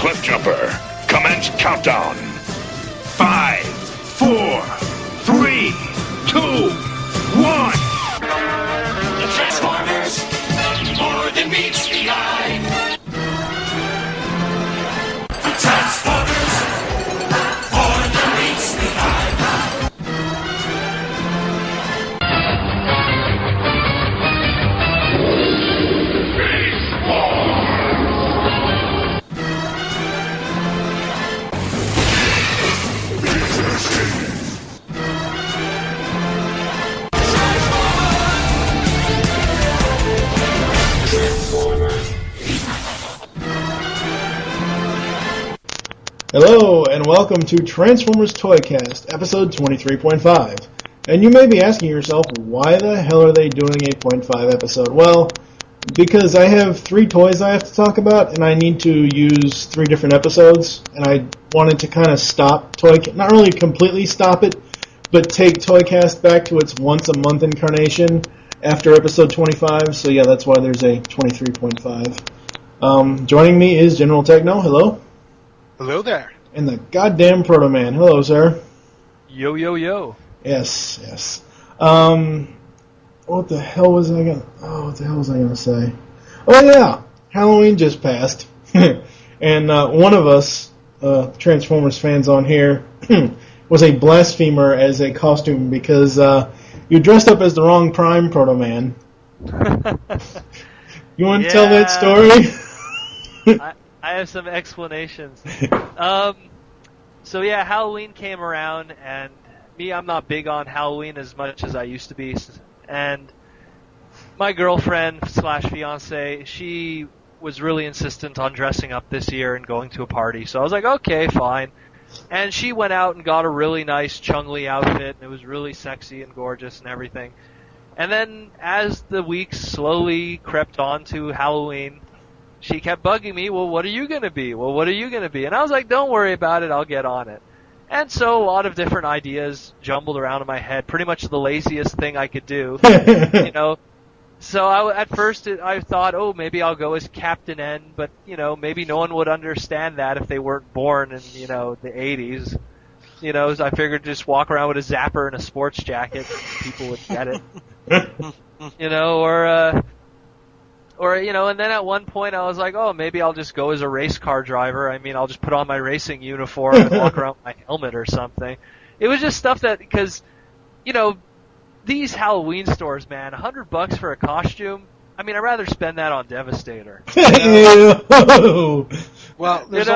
Cliff Jumper, commence countdown. 5, 4, 3, 2, 1. The Transformers, more than meets the eye. The Transformers, more than meets the eye. Hello, and welcome to Transformers ToyCast, episode 23.5. And you may be asking yourself, why the hell are they doing a 0.5 episode? Well, because I have 3 toys I have to talk about, and I need to use 3 different episodes, and I wanted to kind of stop ToyCast, not really completely stop it, but take ToyCast back to its once-a-month incarnation after episode 25, so yeah, that's why there's a 23.5. Joining me is GeneralTekno, hello. Hello there. And the Goddamn Protoman. Hello, sir. Yo, yo, yo. Yes, yes. What the hell was I gonna say? Oh yeah, Halloween just passed, and one of us, Transformers fans on here, was a blasphemer as a costume because you dressed up as the wrong Prime Protoman. You want to tell that story? I have some explanations. So yeah, Halloween came around, and I'm not big on Halloween as much as I used to be. And my girlfriend / fiance, she was really insistent on dressing up this year and going to a party. So I was like, okay, fine. And she went out and got a really nice Chung-Li outfit, and it was really sexy and gorgeous and everything. And then as the weeks slowly crept on to Halloween, she kept bugging me, well, what are you going to be? Well, what are you going to be? And I was like, don't worry about it, I'll get on it. And so a lot of different ideas jumbled around in my head, pretty much the laziest thing I could do, you know. So at first I thought, oh, maybe I'll go as Captain N, but, you know, maybe no one would understand that if they weren't born in, you know, the 80s. You know, so I figured just walk around with a zapper and a sports jacket and people would get it. You know, or, you know, and then at one point I was like, oh, maybe I'll just go as a race car driver. I mean, I'll just put on my racing uniform and walk around with my helmet or something. It was just stuff that, because, you know, these Halloween stores, man, $100 for a costume, I mean, I'd rather spend that on Devastator. You know? Well, there's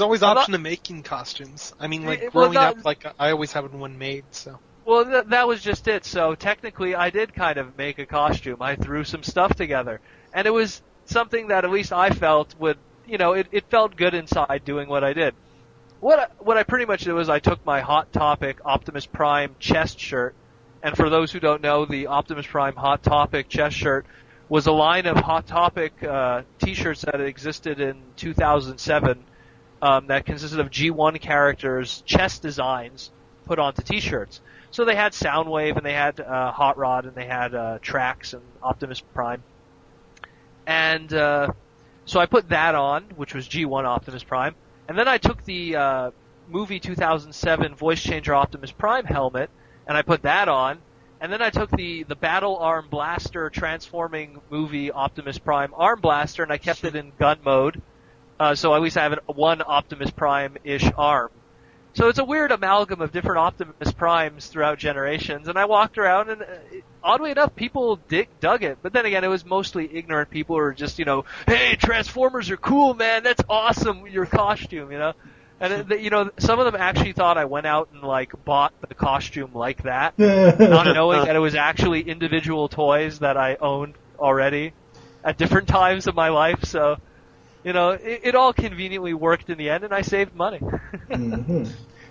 always option of making costumes. I mean, like, growing up, like, I always have one made, so. Well, that was just it. So technically, I did kind of make a costume. I threw some stuff together, and it was something that at least I felt would, you know, it felt good inside doing what I did. What I pretty much did was I took my Hot Topic Optimus Prime chest shirt, and for those who don't know, the Optimus Prime Hot Topic chest shirt was a line of Hot Topic T-shirts that existed in 2007 that consisted of G1 characters' chest designs put onto T-shirts. So they had Soundwave, and they had Hot Rod, and they had Trax and Optimus Prime. And so I put that on, which was G1 Optimus Prime. And then I took the movie 2007 Voice Changer Optimus Prime helmet, and I put that on. And then I took the Battle Arm Blaster transforming movie Optimus Prime Arm Blaster, and I kept it in gun mode. So at least I have one Optimus Prime-ish arm. So it's a weird amalgam of different Optimus Primes throughout generations, and I walked around, and oddly enough, people dug it. But then again, it was mostly ignorant people who were just, you know, hey, Transformers are cool, man, that's awesome, your costume, you know. And, you know, some of them actually thought I went out and, like, bought the costume like that, not knowing that it was actually individual toys that I owned already at different times of my life, so... You know, it all conveniently worked in the end, and I saved money. Mm-hmm.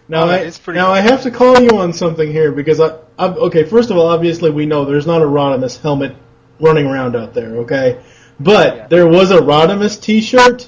Now, I have to call you on something here, because, okay, first of all, obviously we know there's not a Rodimus helmet running around out there, okay? But there was a Rodimus t-shirt?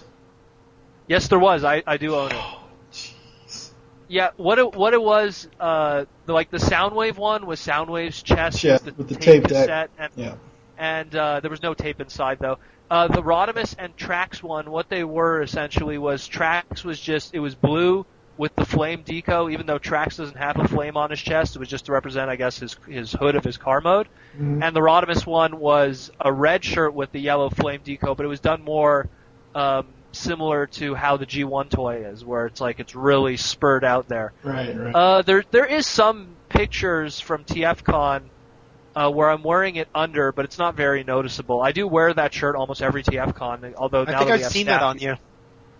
Yes, there was. I do own it. Oh, jeez. Yeah, what it was, like the Soundwave one was Soundwave's chest with the tape cassette, deck. and there was no tape inside though. The Rodimus and Trax one, what they were essentially was Trax was it was blue with the flame deco, even though Trax doesn't have a flame on his chest. It was just to represent, I guess, his hood of his car mode. Mm-hmm. And the Rodimus one was a red shirt with the yellow flame deco, but it was done more similar to how the G1 toy is, where it's really spurred out there. Right. There is some pictures from TFCon where I'm wearing it under, but it's not very noticeable. I do wear that shirt almost every TFCon, although now I think that I've seen that on you.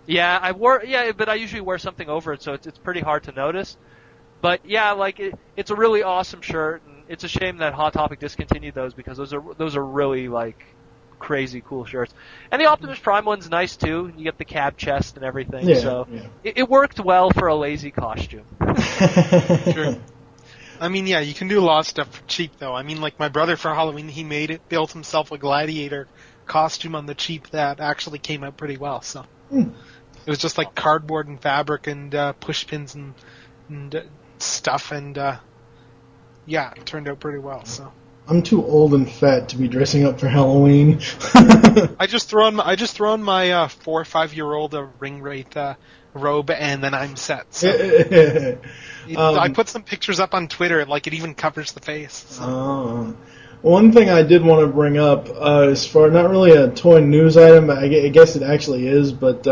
Yeah, but I usually wear something over it, so it's pretty hard to notice. But yeah, it's a really awesome shirt, and it's a shame that Hot Topic discontinued those because those are really crazy cool shirts. And the Optimus Prime one's nice too. You get the cab chest and everything, so it worked well for a lazy costume. Sure. I mean, yeah, you can do a lot of stuff for cheap though. I mean, my brother for Halloween, he built himself a gladiator costume on the cheap that actually came out pretty well. So. It was just cardboard and fabric and push pins and stuff, and it turned out pretty well. So I'm too old and fat to be dressing up for Halloween. I just throw on my 4 or 5 year old ring wraith robe, and then I'm set. So. I put some pictures up on Twitter, it even covers the face. So. One thing I did want to bring up, as far not really a toy news item, I guess it actually is, but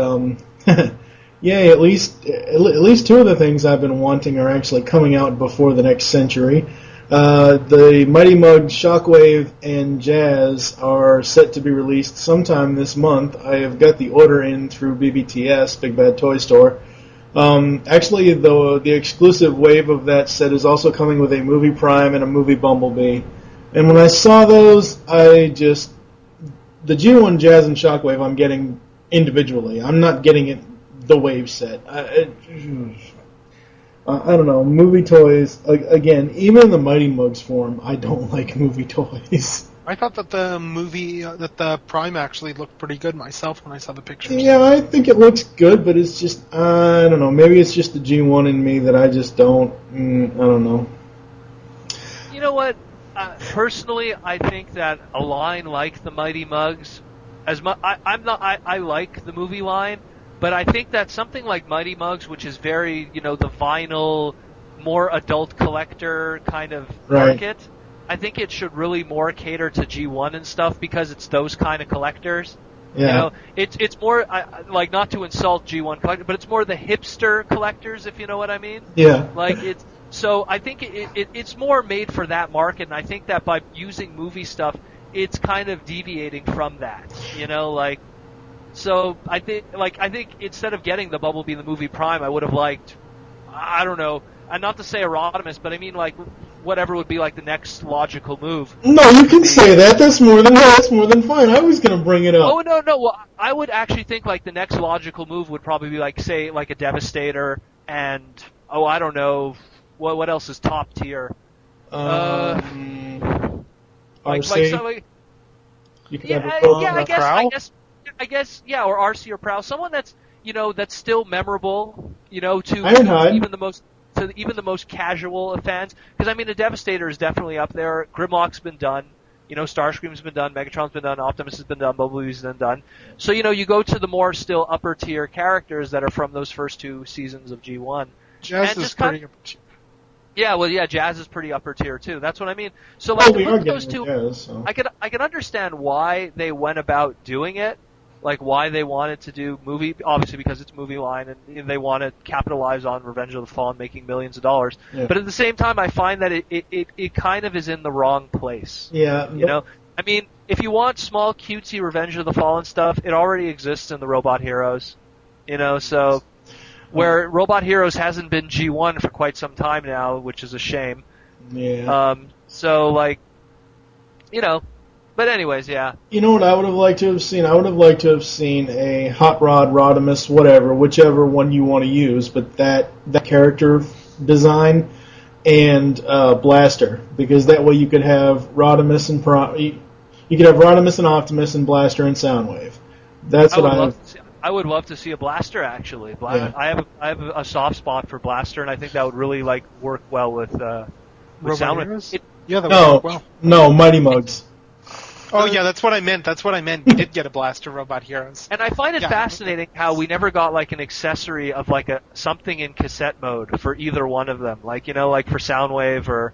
yay! At least two of the things I've been wanting are actually coming out before the next century. The Mighty Mug Shockwave and Jazz are set to be released sometime this month. I have got the order in through BBTS, Big Bad Toy Store. Actually, the exclusive wave of that set is also coming with a movie Prime and a movie Bumblebee. And when I saw those, the G1 Jazz and Shockwave I'm getting individually. I'm not getting it the wave set. I don't know. Movie toys, again, even in the Mighty Mugs form, I don't like movie toys. I thought that the Prime actually looked pretty good myself when I saw the pictures. Yeah, I think it looks good, but it's just, I don't know. Maybe it's just the G1 in me that I just don't, I don't know. You know what? Personally, I think that a line like the Mighty Mugs, I like the movie line, but I think that something like Mighty Mugs, which is very, the vinyl, more adult collector kind of market, I think it should really more cater to G1 and stuff because it's those kind of collectors. Yeah. It's more, not to insult G1 collectors, but it's more the hipster collectors, if you know what I mean. Yeah. So I think it's more made for that market, and I think that by using movie stuff, it's kind of deviating from that, So I think instead of getting the Bumblebee in the movie Prime, I would have liked, I don't know, and not to say a Rodimus, but I mean whatever would be the next logical move. No, you can say that. That's more than fine. I was gonna bring it up. Oh no. Well, I would actually think the next logical move would probably be say a Devastator and I don't know. What else is top tier? RC? You could have I guess, or RC or Prowl. Someone that's still memorable, to Ironhide. even the most casual fans. Because I mean, the Devastator is definitely up there. Grimlock's been done. Starscream's been done. Megatron's been done. Optimus has been done. Bumblebee's been done. So you go to the more still upper tier characters that are from those first 2 seasons of G1. Jazz is pretty upper tier. Yeah, Jazz is pretty upper tier too. That's what I mean. So look at those two. Jazz, so. I can understand why they went about doing it, why they wanted to do movie. Obviously, because it's movie line, and they want to capitalize on Revenge of the Fallen, making millions of dollars. Yeah. But at the same time, I find that it kind of is in the wrong place. Yeah. I mean, if you want small, cutesy Revenge of the Fallen stuff, it already exists in the Robot Heroes. So. Where Robot Heroes hasn't been G1 for quite some time now, which is a shame. Yeah. But anyways, yeah. You know what I would have liked to have seen? I would have liked to have seen a Hot Rod, Rodimus, whichever one you want to use, but that character design and Blaster, because that way you could have Rodimus and Rodimus and Optimus and Blaster and Soundwave. That's what I would love to see a Blaster, actually. Yeah. I have a soft spot for Blaster, and I think that would really work well with Soundwave. That would work well. No, Mighty Mugs. Oh yeah, that's what I meant. We did get a Blaster Robot Heroes. And I find it Yeah. fascinating how we never got like an accessory of like something in cassette mode for either one of them. Like, like for Soundwave or,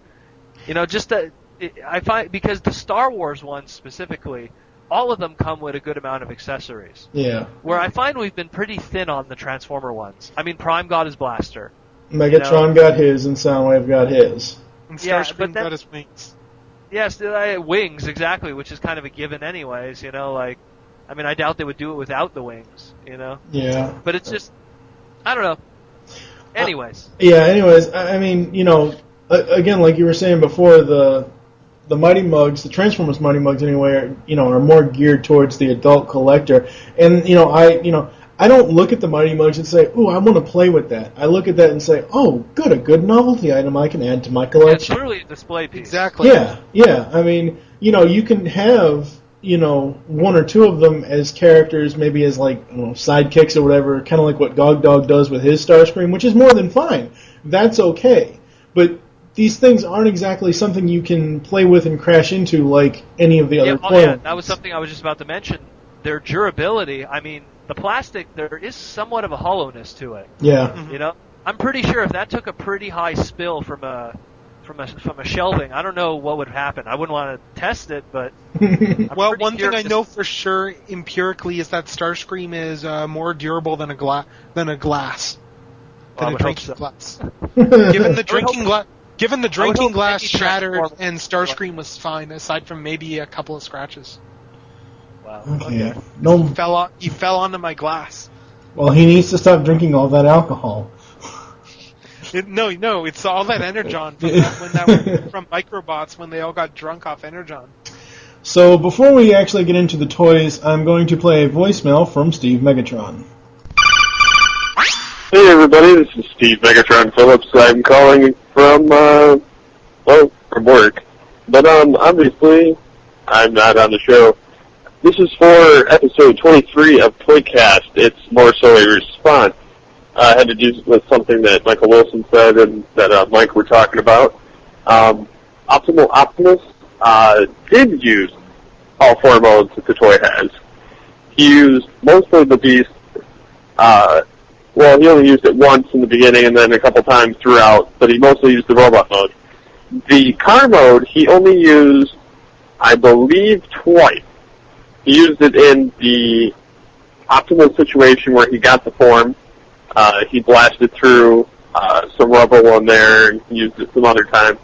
I find, because the Star Wars ones specifically, all of them come with a good amount of accessories. Yeah. Where I find we've been pretty thin on the Transformer ones. I mean, Prime got his blaster. Megatron got his, and Soundwave got his. And Yeah, Starscream but got his wings. Yes, wings, exactly, which is kind of a given anyways, I doubt they would do it without the wings, Yeah. But it's just, I don't know. Anyways. Anyways, I mean, again, like you were saying before, the Mighty Mugs, the Transformers Mighty Mugs anyway, are more geared towards the adult collector. And, I don't look at the Mighty Mugs and say, ooh, I want to play with that. I look at that and say, oh, good, a good novelty item I can add to my collection. It's literally a display piece. Exactly. Yeah. I mean, you can have, one or two of them as characters, maybe as like, sidekicks or whatever, kind of like what Gog Dog does with his Starscream, which is more than fine. That's okay. But these things aren't exactly something you can play with and crash into like any of the other clones. Yeah, that was something I was just about to mention. Their durability, I mean, the plastic, there is somewhat of a hollowness to it. Yeah. I'm pretty sure if that took a pretty high spill from a shelving, I don't know what would happen. I wouldn't want to test it, but Well, one thing I know for sure empirically is that Starscream is more durable than a glass. I Than a would hope drinking so. glass. Given the drinking hope glass any shattered Transformer- and Starscream was fine, aside from maybe a couple of scratches. Wow. Okay. No. He fell onto my glass. Well, he needs to stop drinking all that alcohol. No, it's all that Energon from Microbots when they all got drunk off Energon. So before we actually get into the toys, I'm going to play a voicemail from Steve Megatron. Hey everybody, this is Steve Megatron Phillips. I'm calling from, from work. But, obviously, I'm not on the show. This is for episode 23 of ToyCast. It's more so a response. I had to do with something that Michael Wilson said and that Mike were talking about. Optimus did use all four modes that the toy has. He used mostly the Beast. He only used it once in the beginning and then a couple times throughout, but he mostly used the robot mode. The car mode, he only used, I believe, twice. He used it in the optimal situation where he got the form. He blasted through some rubble on there and used it some other time.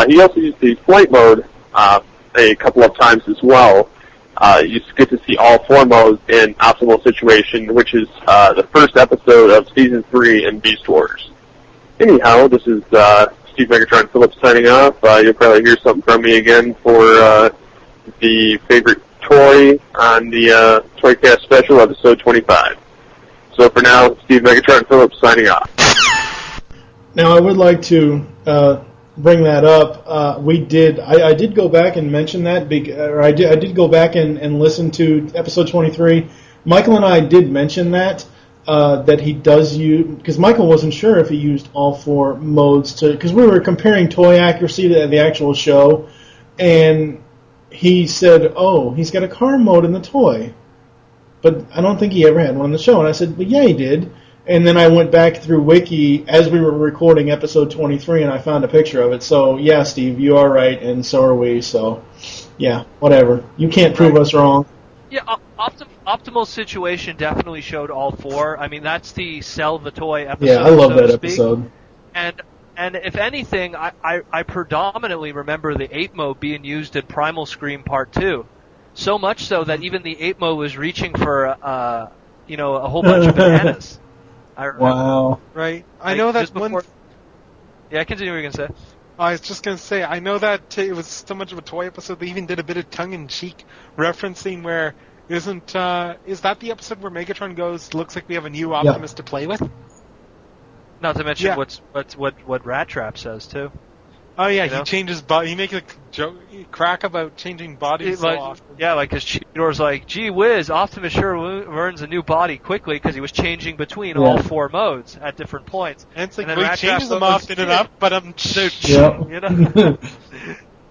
He also used the flight mode a couple of times as well. You get to see all four modes in optimal situation, which is the first episode of Season 3 in Beast Wars. Anyhow, this is Steve Megatron Phillips signing off. You'll probably hear something from me again for the favorite toy on the ToyCast special, episode 25. So for now, Steve Megatron Phillips signing off. Now, I would like to bring that up. I did go back and mention that, I did go back and listen to episode 23. Michael and I did mention that he does use, because Michael wasn't sure if he used all four modes, because we were comparing toy accuracy to the actual show, and he said, oh, he's got a car mode in the toy, but I don't think he ever had one in the show. And I said, but yeah, he did. And then I went back through Wiki as we were recording episode 23, and I found a picture of it. So, yeah, Steve, you are right, and so are we. So, yeah, whatever. You can't prove us wrong. Yeah, Optimal Situation definitely showed all four. I mean, that's the sell the toy episode. Yeah, I love so that to speak. episode. And if anything, I predominantly remember the 8 mode being used in Primal Scream Part 2. So much so that even the 8 mode was reaching for, a whole bunch of bananas. Wow. Right. I know that one... Yeah, continue what you're going to say. I was just going to say, I know that it was so much of a toy episode, they even did a bit of tongue-in-cheek referencing where, is that the episode where Megatron goes, looks like we have a new Optimus to play with? Not to mention what Rat Trap says, too. Oh yeah, he changes body. He makes a crack about changing bodies so often. Yeah, because Cheetor's like, gee whiz, Optimus sure earns a new body quickly because he was changing between all four modes at different points. And it's like, and he changes them often enough, but I'm... Yeah.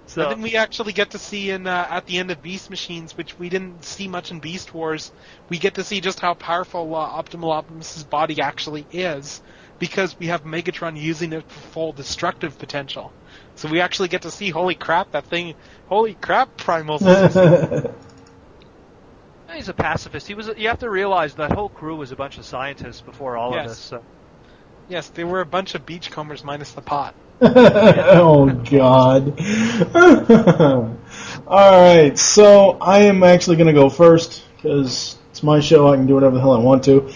So, and then we actually get to see at the end of Beast Machines, which we didn't see much in Beast Wars, we get to see just how powerful Optimal Optimus's body actually is, because we have Megatron using it for full destructive potential. So we actually get to see, holy crap, Primal's he's a pacifist. You have to realize that whole crew was a bunch of scientists before all of this. So. Yes, they were a bunch of beachcombers minus the pot. Oh, God. Alright, so I am actually going to go first, because it's my show, I can do whatever the hell I want to.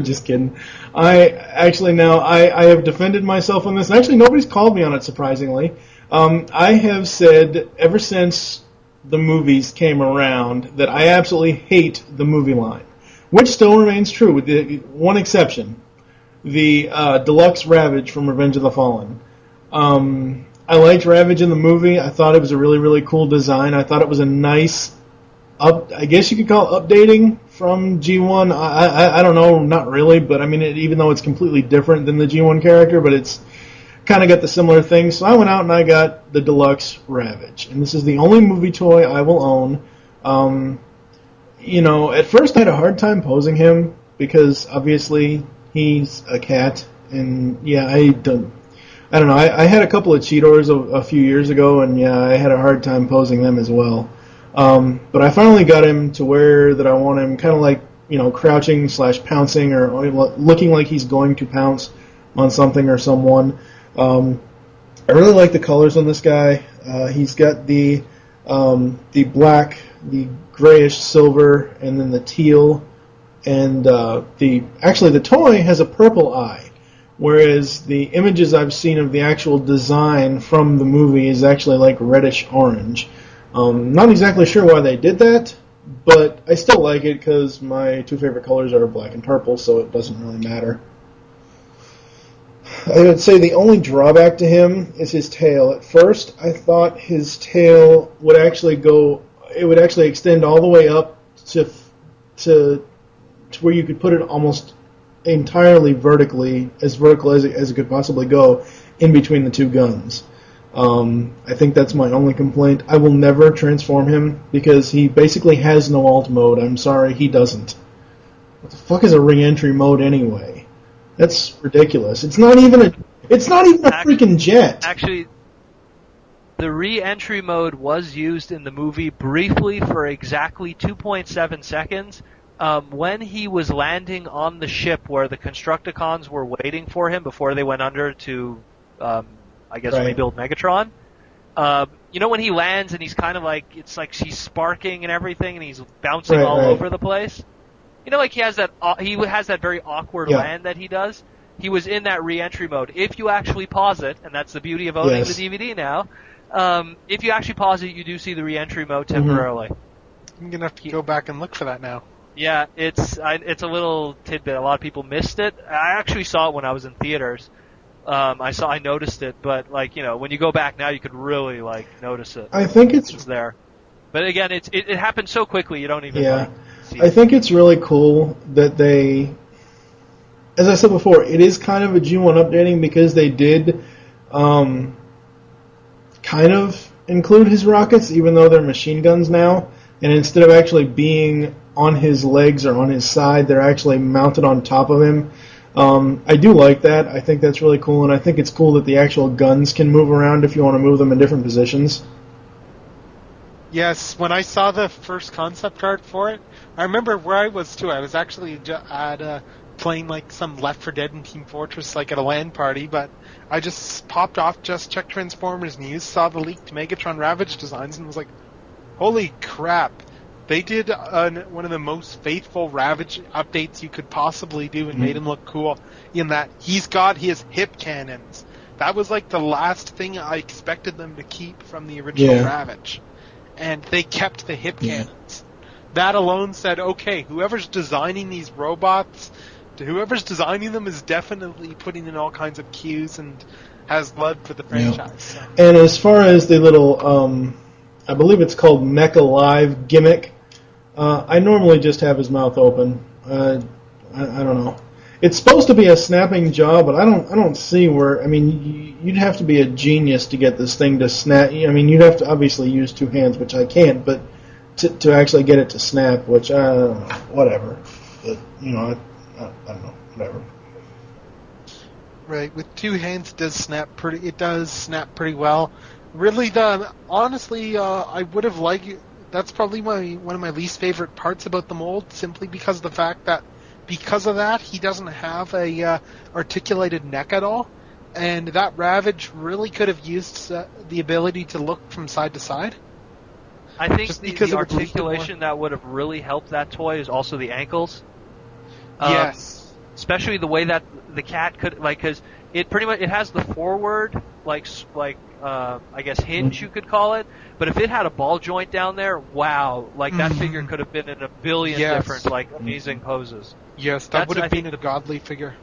Just kidding. I have defended myself on this, and actually nobody's called me on it, surprisingly. I have said, ever since the movies came around, that I absolutely hate the movie line, which still remains true, with the one exception. The Deluxe Ravage from Revenge of the Fallen. I liked Ravage in the movie. I thought it was a really, really cool design. I thought it was a nice, I guess you could call it updating from G1. I don't know, not really, but I mean, even though it's completely different than the G1 character, but it's kind of got the similar things. So I went out and I got the Deluxe Ravage. And this is the only movie toy I will own. At first I had a hard time posing him, because obviously he's a cat, and I don't know. I had a couple of Cheetors a few years ago, and I had a hard time posing them as well. But I finally got him to where that I want him kind of like, crouching / pouncing, or looking like he's going to pounce on something or someone. I really like the colors on this guy. He's got the black, the grayish silver, and then the teal. And the toy has a purple eye, whereas the images I've seen of the actual design from the movie is actually like reddish orange. Not exactly sure why they did that, but I still like it because my two favorite colors are black and purple, so it doesn't really matter. I would say the only drawback to him is his tail. At first, I thought his tail would actually extend all the way up to where you could put it almost entirely vertical as it could possibly go, in between the two guns. I think that's my only complaint. I will never transform him, because he basically has no alt mode. I'm sorry, he doesn't. What the fuck is a re-entry mode anyway? That's ridiculous. It's not even a freaking jet. Actually, the re-entry mode was used in the movie briefly for exactly 2.7 seconds. When he was landing on the ship where the Constructicons were waiting for him before they went under to, rebuild Megatron. When he lands and he's kind of like, it's like she's sparking and everything, and he's bouncing all over the place. He has that very awkward land that he does. He was in that re-entry mode. If you actually pause it, and that's the beauty of owning the DVD now, if you actually pause it, you do see the re-entry mode temporarily. I'm gonna have to go back and look for that now. Yeah, it's a little tidbit. A lot of people missed it. I actually saw it when I was in theaters. I noticed it, but when you go back now, you could really notice it. I think it's there. But again, it happened so quickly you don't even see it. I think it's really cool that they, as I said before, it is kind of a G1 updating, because they did kind of include his rockets, even though they're machine guns now, and instead of actually being on his legs or on his side, they're actually mounted on top of him. I do like that. I think that's really cool, and I think it's cool that the actual guns can move around if you want to move them in different positions. Yes, when I saw the first concept art for it, I remember where I was too. I was actually playing some Left 4 Dead and Team Fortress at a LAN party, but I just popped off Just Check Transformers News, saw the leaked Megatron Ravage designs, and was like, holy crap. They did one of the most faithful Ravage updates you could possibly do, and made him look cool, in that he's got his hip cannons. That was the last thing I expected them to keep from the original Ravage. And they kept the hip cannons. That alone said, okay, whoever's designing these robots, whoever's designing them is definitely putting in all kinds of cues and has blood for the franchise. So. And as far as the little, I believe it's called Mecha Live gimmick, I normally just have his mouth open. I don't know. it's supposed to be a snapping jaw, but I don't see where. I mean, you'd have to be a genius to get this thing to snap. I mean, you'd have to obviously use two hands, which I can't, but to actually get it to snap, which whatever. But I don't know, whatever. Right, with two hands, it does snap pretty well. Really, honestly, I would have liked. That's probably one of my least favorite parts about the mold, simply because of the fact that because of that, he doesn't have a articulated neck at all, and that Ravage really could have used the ability to look from side to side. I think the articulation that would have really helped that toy is also the ankles. Yes. Especially the way that the cat could, because it pretty much, it has the forward, I guess hinge you could call it, but if it had a ball joint down there, wow, that figure could have been in a billion different, amazing poses. Yes, that would have been a godly figure.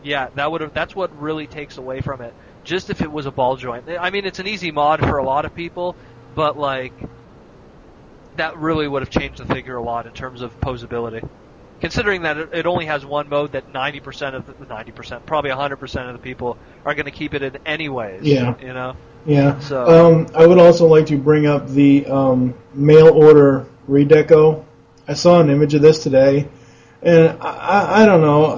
Yeah, that's what really takes away from it. Just if it was a ball joint. I mean, it's an easy mod for a lot of people, but, that really would have changed the figure a lot in terms of posability. Considering that it only has one mode that probably 100% of the people are going to keep it in anyways. Yeah. Yeah. So I would also like to bring up the mail order redeco. I saw an image of this today, and I don't know.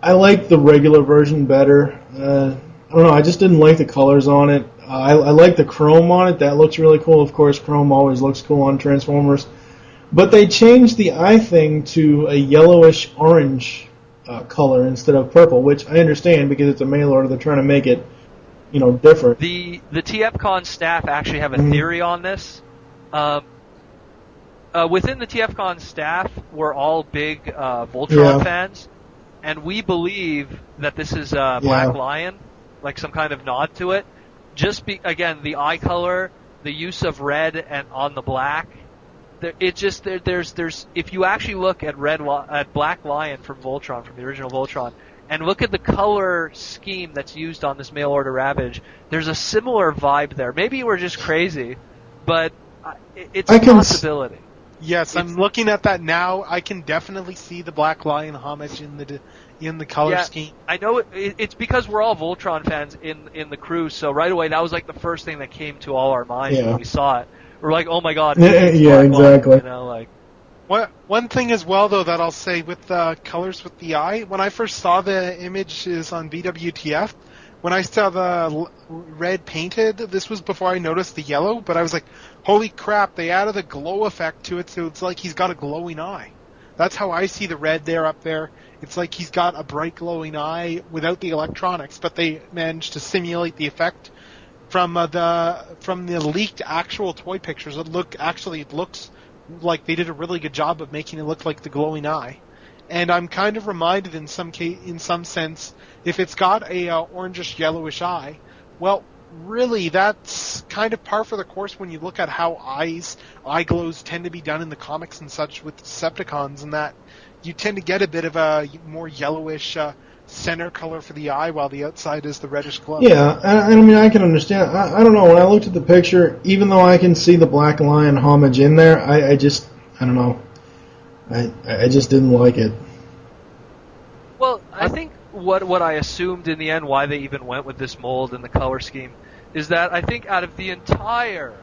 I like the regular version better. I don't know. I just didn't like the colors on it. I like the chrome on it. That looks really cool. Of course, chrome always looks cool on Transformers. But they changed the eye thing to a yellowish-orange color instead of purple, which I understand because it's a mail order. They're trying to make it, different. The TFCon staff actually have a theory on this. Within the TFCon staff, we're all big Voltron fans, and we believe that this is Black Lion, some kind of nod to it. Again, the eye color, the use of red and on the black. There's if you actually look at Black Lion from Voltron, from the original Voltron, and look at the color scheme that's used on this mail order Ravage, there's a similar vibe there. Maybe we're just crazy, but it's a possibility. Yes, I'm looking at that now. I can definitely see the Black Lion homage in the color scheme. I know it's because we're all Voltron fans in the crew, so right away that was the first thing that came to all our minds when we saw it. We're like, oh my god. Yeah, exactly. One thing as well, though, that I'll say with the colors with the eye, when I first saw the images on BWTF, when I saw the red painted, this was before I noticed the yellow, but I was like, holy crap, they added a glow effect to it, so it's like he's got a glowing eye. That's how I see the red there up there. It's like he's got a bright glowing eye without the electronics, but they managed to simulate the effect from the leaked actual toy pictures. It looks like they did a really good job of making it look like the glowing eye. And I'm kind of reminded in some sense, if it's got a orangish yellowish eye, well, really that's kind of par for the course when you look at how eye glows tend to be done in the comics and such with Decepticons, and that you tend to get a bit of a more yellowish center color for the eye, while the outside is the reddish glow. Yeah, I mean, I can understand. I don't know. When I looked at the picture, even though I can see the Black Lion homage in there, I don't know. I just didn't like it. Well, I think what I assumed in the end, why they even went with this mold and the color scheme, is that I think out of the entire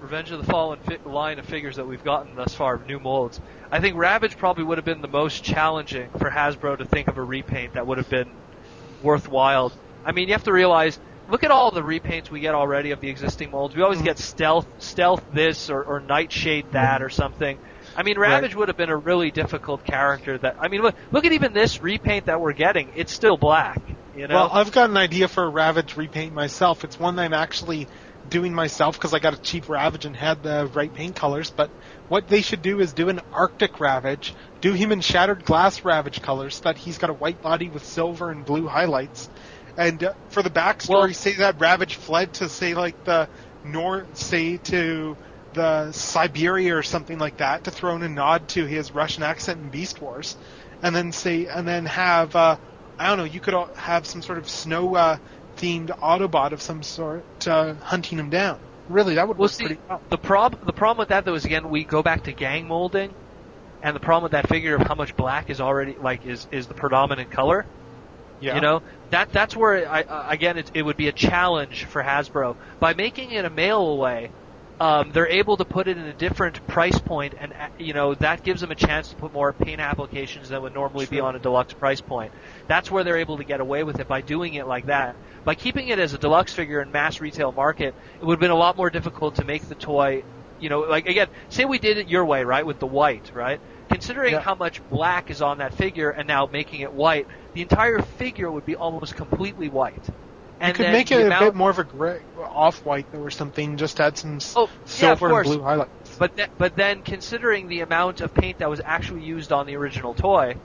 Revenge of the Fallen line of figures that we've gotten thus far, new molds, I think Ravage probably would have been the most challenging for Hasbro to think of a repaint that would have been worthwhile. I mean, you have to realize, look at all the repaints we get already of the existing molds. We always get stealth this or nightshade that or something. I mean, Ravage would have been a really difficult character. Look at even this repaint that we're getting. It's still black. Well, I've got an idea for a Ravage repaint myself. It's one that I'm actually doing myself because I got a cheap Ravage and had the right paint colors. But what they should do is do an Arctic Ravage, do him in Shattered Glass Ravage colors so that he's got a white body with silver and blue highlights. And for the backstory, say that Ravage fled to, say, like the north, say to the Siberia or something like that, to throw in a nod to his Russian accent in Beast Wars, and then have I don't know, you could have some sort of snow themed Autobot of some sort hunting him down. Really, that would work pretty well. The problem with that, though, is again we go back to gang molding. and the problem with that figure of how much black is already is the predominant color. Yeah. You know, that's where again it would be a challenge for Hasbro by making it a mail away. They're able to put it in a different price point, and that gives them a chance to put more paint applications that would normally be on a deluxe price point. That's where they're able to get away with it by doing it like that. By keeping it as a deluxe figure in mass retail market, it would have been a lot more difficult to make the toy. Again, say we did it your way, right, with the white, right? Considering how much black is on that figure and now making it white, the entire figure would be almost completely white. And you could make it a bit more of a gray, off-white or something, just add some silver and blue highlights. But then, considering the amount of paint that was actually used on the original toy,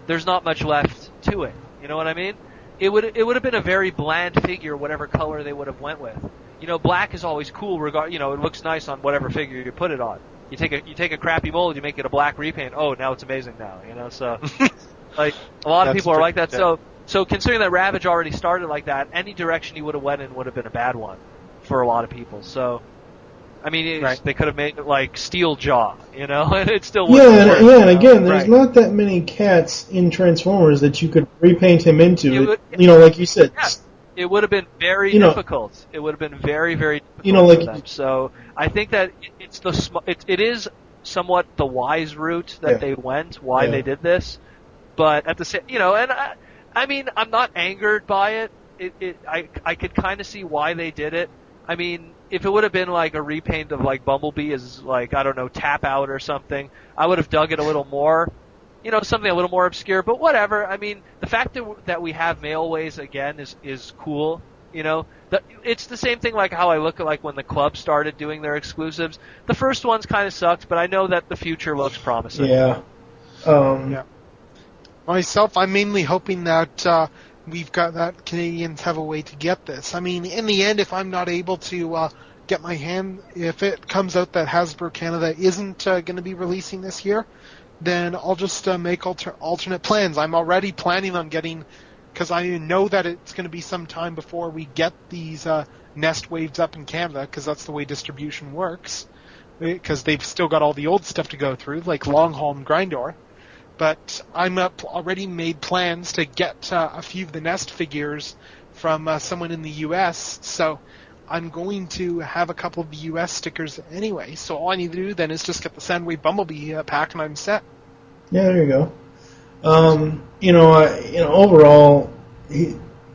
there's not much left to it. You know what I mean? It would have been a very bland figure, whatever color they would have went with. Black is always cool. It looks nice on whatever figure you put it on. You take a crappy mold, you make it a black repaint. Oh, now it's amazing now. So like a lot of people are like that. So considering that Ravage already started like that, any direction he would have went in would have been a bad one for a lot of people. So, I mean, they could have made it like Steel Jaw, and it still would have worked. And again, there's not that many cats in Transformers that you could repaint him into. Like you said. Yeah, it would have been very difficult. It would have been very, very difficult for them. So I think that it is somewhat the wise route that they went, why they did this. But at the same, and I mean, I'm not angered by it. I could kind of see why they did it. I mean, if it would have been like a repaint of like Bumblebee as like, I don't know, Tap Out or something, I would have dug it a little more. Something a little more obscure, but whatever. I mean, the fact that we have mailways again is cool. It's the same thing like how I look at like when the club started doing their exclusives. The first ones kind of sucked, but I know that the future looks promising. Yeah. Myself, I'm mainly hoping that we've got that Canadians have a way to get this. I mean, in the end, if I'm not able to get my hand, if it comes out that Hasbro Canada isn't going to be releasing this year, then I'll just make alternate plans. I'm already planning on getting, because I know that it's going to be some time before we get these nest waves up in Canada, because that's the way distribution works, because they've still got all the old stuff to go through, like Long Haul and Grindor. But I'm already made plans to get a few of the nest figures from someone in the U.S., so I'm going to have a couple of the U.S. stickers anyway, so all I need to do then is just get the Soundwave Bumblebee pack and I'm set. Yeah, there you go. Overall,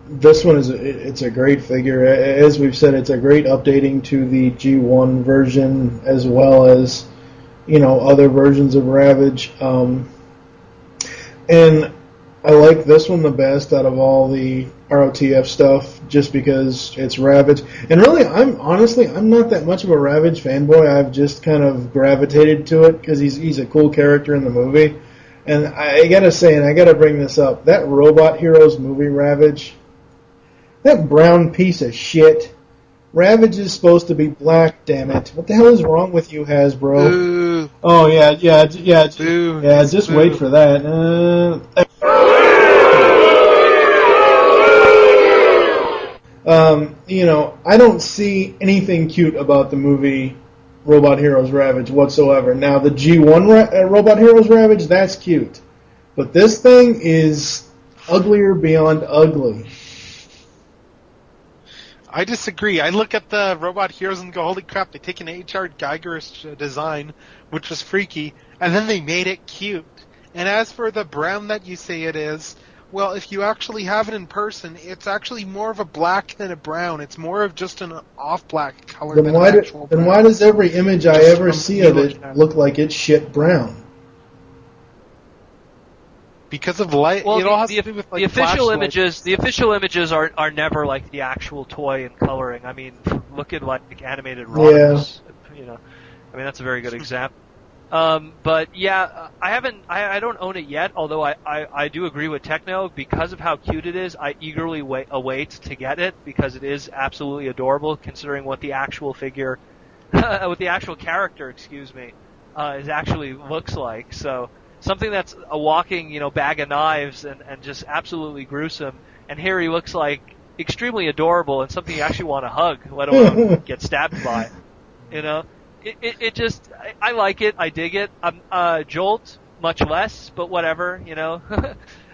this one it's a great figure. As we've said, it's a great updating to the G1 version as well as, other versions of Ravage. And I like this one the best out of all the ROTF stuff just because it's Ravage. And really, I'm not that much of a Ravage fanboy. I've just kind of gravitated to it because he's a cool character in the movie. And I gotta say, and I gotta bring this up, that Robot Heroes movie Ravage, that brown piece of shit. Ravage is supposed to be black, damn it. What the hell is wrong with you, Hasbro? Boo. Oh, yeah. Boo. Yeah, just wait for that. I don't see anything cute about the movie Robot Heroes Ravage whatsoever. Now, the G1 Robot Heroes Ravage, that's cute. But this thing is uglier beyond ugly. I disagree. I look at the Robot Heroes and go, holy crap, they take an H.R. Geigerish design, which was freaky, and then they made it cute. And as for the brown that you say it is, well, if you actually have it in person, it's actually more of a black than a brown. It's more of just an off-black color than an actual brown. Then why does every image I ever see of it look like it's shit brown? Because of light, well, it all has to do with like the official flashlights. images. The official images are never like the actual toy and coloring. I mean, look at like animated Rodimus. Yeah. I mean that's a very good example. But yeah, I don't own it yet. Although I do agree with Tekno because of how cute it is. I eagerly await to get it because it is absolutely adorable considering what the actual figure, what the actual character, is actually looks like. So. Something that's a walking, bag of knives and just absolutely gruesome. And here he looks like extremely adorable and something you actually want to hug, let alone get stabbed by. It just, I like it, I dig it. Jolt, much less, but whatever, you know.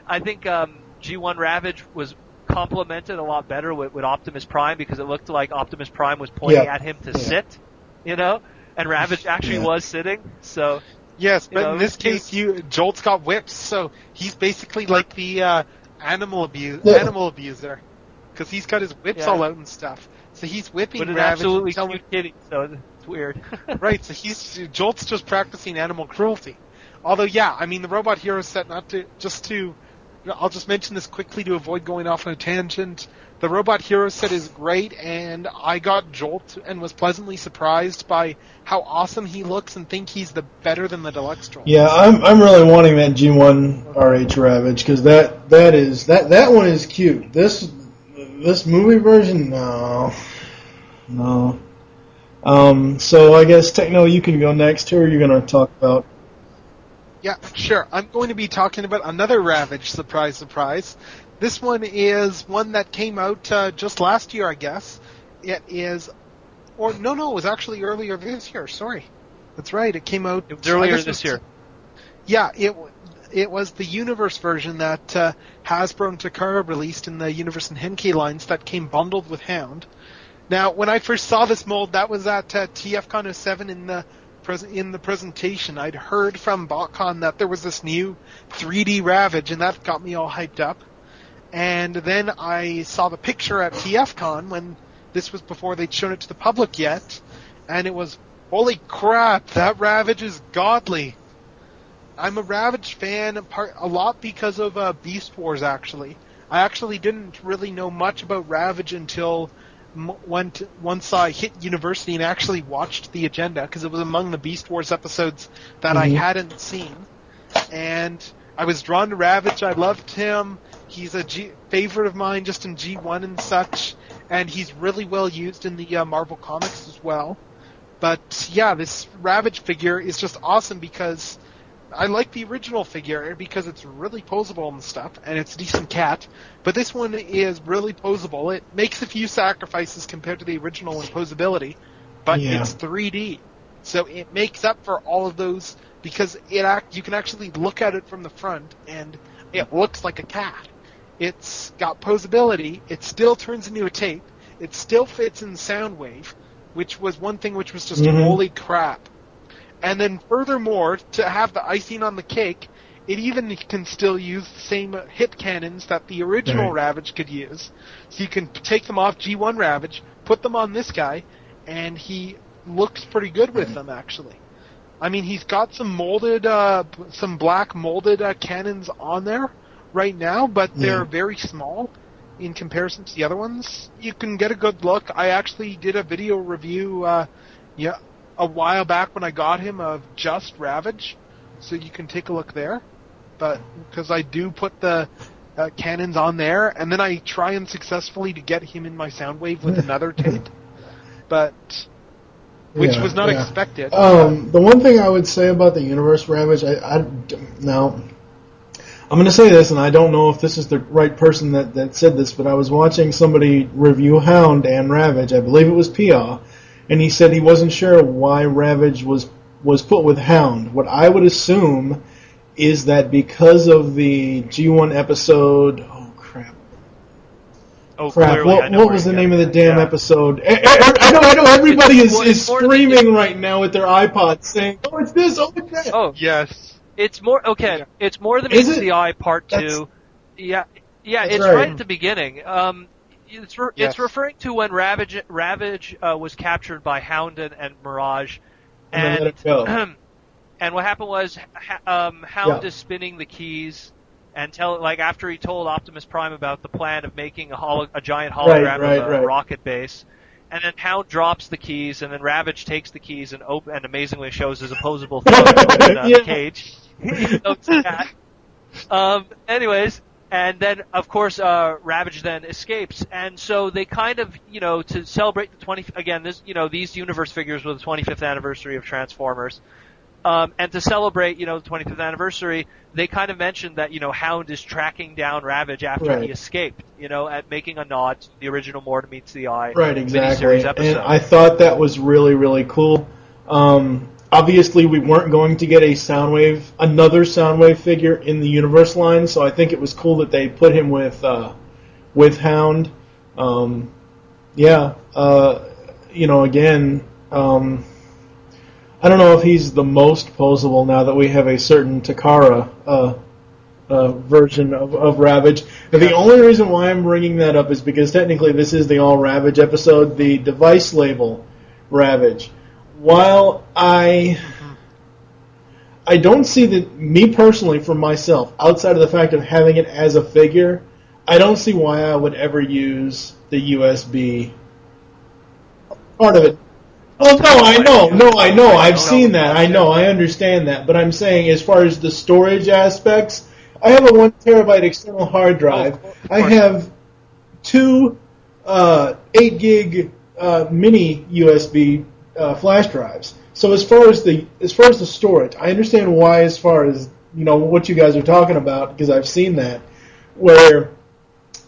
I think G1 Ravage was complemented a lot better with Optimus Prime because it looked like Optimus Prime was pointing at him to sit, you know, and Ravage actually was sitting, so... Yes, but in this case, Jolt's got whips, so he's basically like the animal abuser, because he's got his whips all out and stuff. So he's whipping But an Ravage. absolutely cute kitty, so it's weird. Right, so Jolt's just practicing animal cruelty. Although, yeah, I mean, the Robot Heroes set, I'll just mention this quickly to avoid going off on a tangent. The Robot Heroes set is great, and I got Jolt and was pleasantly surprised by how awesome he looks and think he's better than the Deluxe Jolt. Yeah, I'm really wanting that G1 RH Ravage because that one is cute. This movie version, no. So I guess Tekno, you can go next. Who are you going to talk about? Yeah, sure. I'm going to be talking about another Ravage, surprise, surprise. This one is one that came out just last year, I guess. It is... Or, no, it was actually earlier this year, sorry. That's right, it came out... It was earlier this year. Yeah, it was the Universe version that Hasbro and Takara released in the Universe and Henkei lines that came bundled with Hound. Now, when I first saw this mold, that was at TFCon 07 in the presentation. I'd heard from BotCon that there was this new 3D Ravage, and that got me all hyped up. And then I saw the picture at TFCon when this was before they'd shown it to the public yet, and it was, holy crap, that Ravage is godly. I'm a Ravage fan a lot because of Beast Wars, actually. I actually didn't really know much about Ravage until once I hit university and actually watched the agenda, because it was among the Beast Wars episodes that I hadn't seen. And I was drawn to Ravage. I loved him. He's a favorite of mine just in G1 and such, and he's really well used in the Marvel Comics as well. But yeah, this Ravage figure is just awesome because I like the original figure because it's really posable and stuff, and it's a decent cat. But this one is really posable. It makes a few sacrifices compared to the original in posability, but it's 3D. So it makes up for all of those because you can actually look at it from the front, and it looks like a cat. It's got posability. It still turns into a tape. It still fits in Soundwave, which was one thing which was just holy crap. And then furthermore, to have the icing on the cake, it even can still use the same hit cannons that the original Ravage could use. So you can take them off G1 Ravage, put them on this guy, and he looks pretty good with them, actually. I mean, he's got some black molded cannons on there right now, but they're very small in comparison to the other ones. You can get a good look. I actually did a video review, a while back when I got him of just Ravage, so you can take a look there. But because I do put the cannons on there, and then I try unsuccessfully to get him in my Soundwave with another tape, which was not expected. The one thing I would say about the Universe Ravage, now I'm going to say this, and I don't know if this is the right person that said this, but I was watching somebody review Hound and Ravage. I believe it was Pia. And he said he wasn't sure why Ravage was put with Hound. What I would assume is that because of the G1 episode... Oh, crap. What was the name of the damn episode? I know everybody is screaming right now with their iPods saying, oh, it's this, oh, it's that. Oh, yes. It's more, okay, it's more than meets the eye part 2. Yeah, it's right at the beginning. It's referring to when Ravage was captured by Hound and Mirage, and and what happened was Hound is spinning the keys and after he told Optimus Prime about the plan of making a giant hologram of a rocket base, and then Hound drops the keys, and then Ravage takes the keys and amazingly shows his opposable thumb in the cage. Anyways. And then, of course, Ravage then escapes, and so they kind of, to celebrate the these Universe figures were the 25th anniversary of Transformers, and to celebrate, the 25th anniversary, they kind of mentioned that, Hound is tracking down Ravage after he escaped, at making a nod to the original More Than Meets the Eye miniseries episode. And I thought that was really, really cool. Obviously, we weren't going to get another Soundwave figure in the Universe line, so I think it was cool that they put him with Hound. Again, I don't know if he's the most posable now that we have a certain Takara version of Ravage. And the only reason why I'm bringing that up is because technically this is the All Ravage episode, the device label Ravage. While I don't see that, me personally, for myself, outside of the fact of having it as a figure, I don't see why I would ever use the USB part of it. Oh, no, I know, I've seen that, I know, I understand that, but I'm saying as far as the storage aspects, I have a 1 terabyte external hard drive. I have 2 8 gig mini USB flash drives. So as far as the storage, I understand why, as far as what you guys are talking about, because I've seen that, where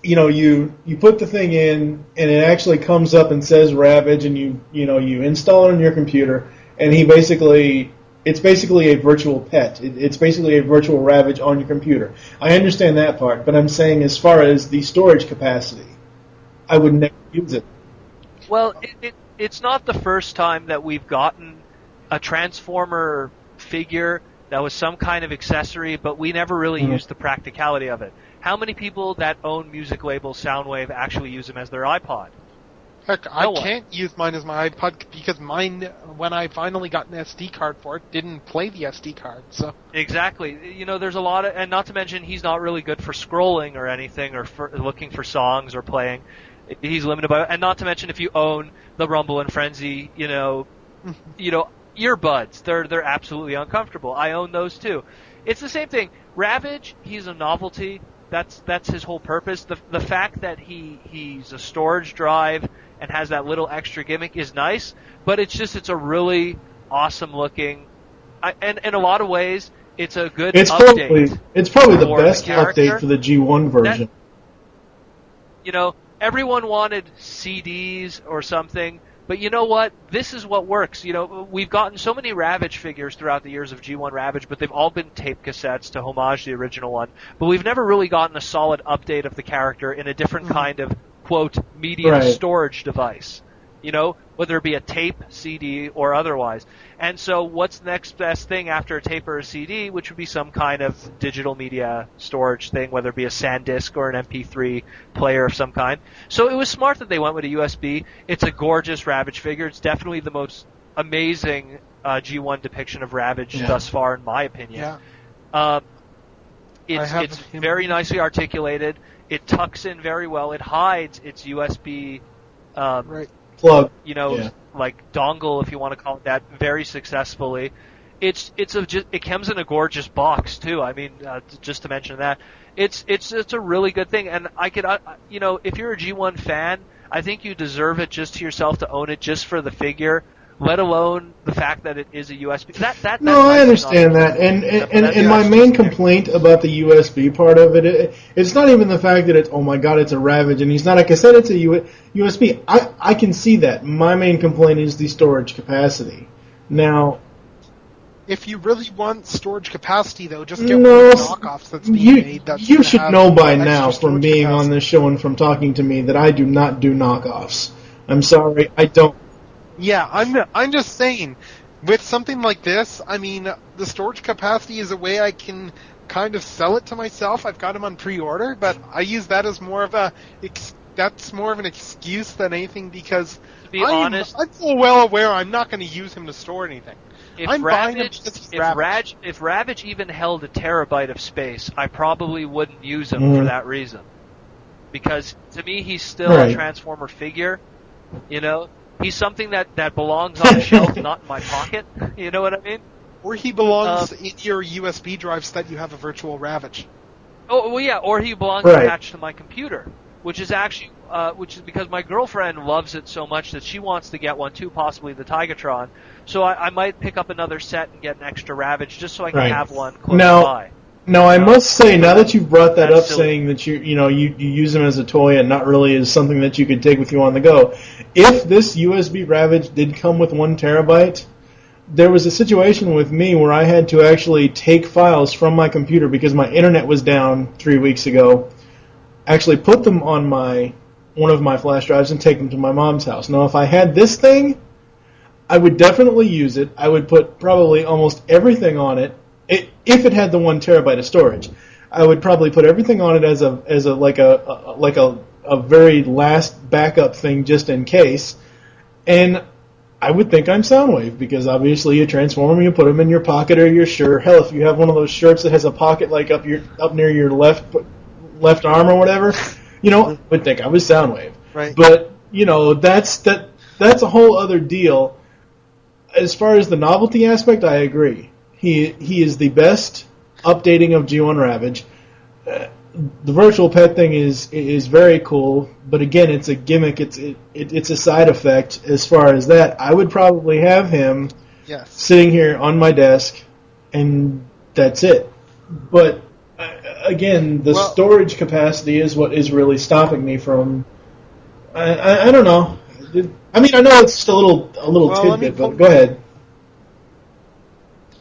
you put the thing in and it actually comes up and says Ravage, and you install it on your computer, and it's basically a virtual pet. It's basically a virtual Ravage on your computer. I understand that part, but I'm saying as far as the storage capacity, I would never use it. Well, it's not the first time that we've gotten a Transformer figure that was some kind of accessory, but we never really used the practicality of it. How many people that own music labels Soundwave actually use them as their iPod? Heck, I can't use mine as my iPod because mine, when I finally got an SD card for it, didn't play the SD card. So exactly, there's a lot of, and not to mention he's not really good for scrolling or anything, or for looking for songs or playing. He's limited by, and not to mention if you own the Rumble and Frenzy, earbuds, they're absolutely uncomfortable. I own those too. It's the same thing. Ravage, he's a novelty. That's his whole purpose. The fact that he's a storage drive and has that little extra gimmick is nice, but it's a really awesome looking, and in a lot of ways, it's a good update. It's probably the best update for the G1 version. Everyone wanted CDs or something, but you know what? This is what works. We've gotten so many Ravage figures throughout the years of G1 Ravage, but they've all been tape cassettes to homage the original one. But we've never really gotten a solid update of the character in a different kind of, quote, media storage device. Whether it be a tape, CD, or otherwise. And so what's the next best thing after a tape or a CD, which would be some kind of digital media storage thing, whether it be a SanDisk or an MP3 player of some kind. So it was smart that they went with a USB. It's a gorgeous Ravage figure. It's definitely the most amazing G1 depiction of Ravage thus far, in my opinion. Yeah. It's very nicely articulated. It tucks in very well. It hides its USB plug, like dongle, if you want to call it that, very successfully. It comes in a gorgeous box too. I mean, just to mention that, it's a really good thing. And I could, if you're a G1 fan, I think you deserve it just to yourself to own it just for the figure, let alone the fact that it is a USB. I understand that, and my main complaint about the USB part of it's not even the fact that it's, oh my god, it's a Ravage, and he's not. Like I said, it's a USB. I can see that. My main complaint is the storage capacity. Now, if you really want storage capacity, though, just get one of the knockoffs that's being made. You should know by now from being on this show and from talking to me that I do not do knockoffs. I'm sorry, I don't. Yeah, I'm just saying, with something like this, I mean, the storage capacity is a way I can kind of sell it to myself. I've got them on pre-order, but I use that as more of an excuse than anything, because to be honest, I'm full well aware I'm not going to use him to store anything. If Ravage even held a terabyte of space, I probably wouldn't use him for that reason. Because to me, he's still a Transformer figure, He's something that belongs on a shelf, not in my pocket. You know what I mean? Or he belongs in your USB drives that you have a virtual Ravage. Oh, well, yeah, or he belongs attached to my computer, which is because my girlfriend loves it so much that she wants to get one too, possibly the Tigatron. So I might pick up another set and get an extra Ravage just so I can have one close by. Now, I must say, now that you've brought that up, saying that you use them as a toy and not really as something that you could take with you on the go, if this USB Ravage did come with 1 terabyte, there was a situation with me where I had to actually take files from my computer because my internet was down 3 weeks ago, actually put them on one of my flash drives and take them to my mom's house. Now, if I had this thing, I would definitely use it. I would put probably almost everything on it, if it had the 1 terabyte of storage. I would probably put everything on it as a very last backup thing just in case. And I would think I'm Soundwave because obviously you transform them, you put them in your pocket or your shirt. Hell, if you have one of those shirts that has a pocket like up near your left arm or whatever, I would think I was Soundwave. Right. But that's a whole other deal. As far as the novelty aspect, I agree. He is the best updating of G1 Ravage. The virtual pet thing is very cool, but again, it's a gimmick. It's a side effect. As far as that, I would probably have him sitting here on my desk, and that's it. But again, the storage capacity is what is really stopping me from. I don't know. I mean, I know it's just a little tidbit, but go ahead.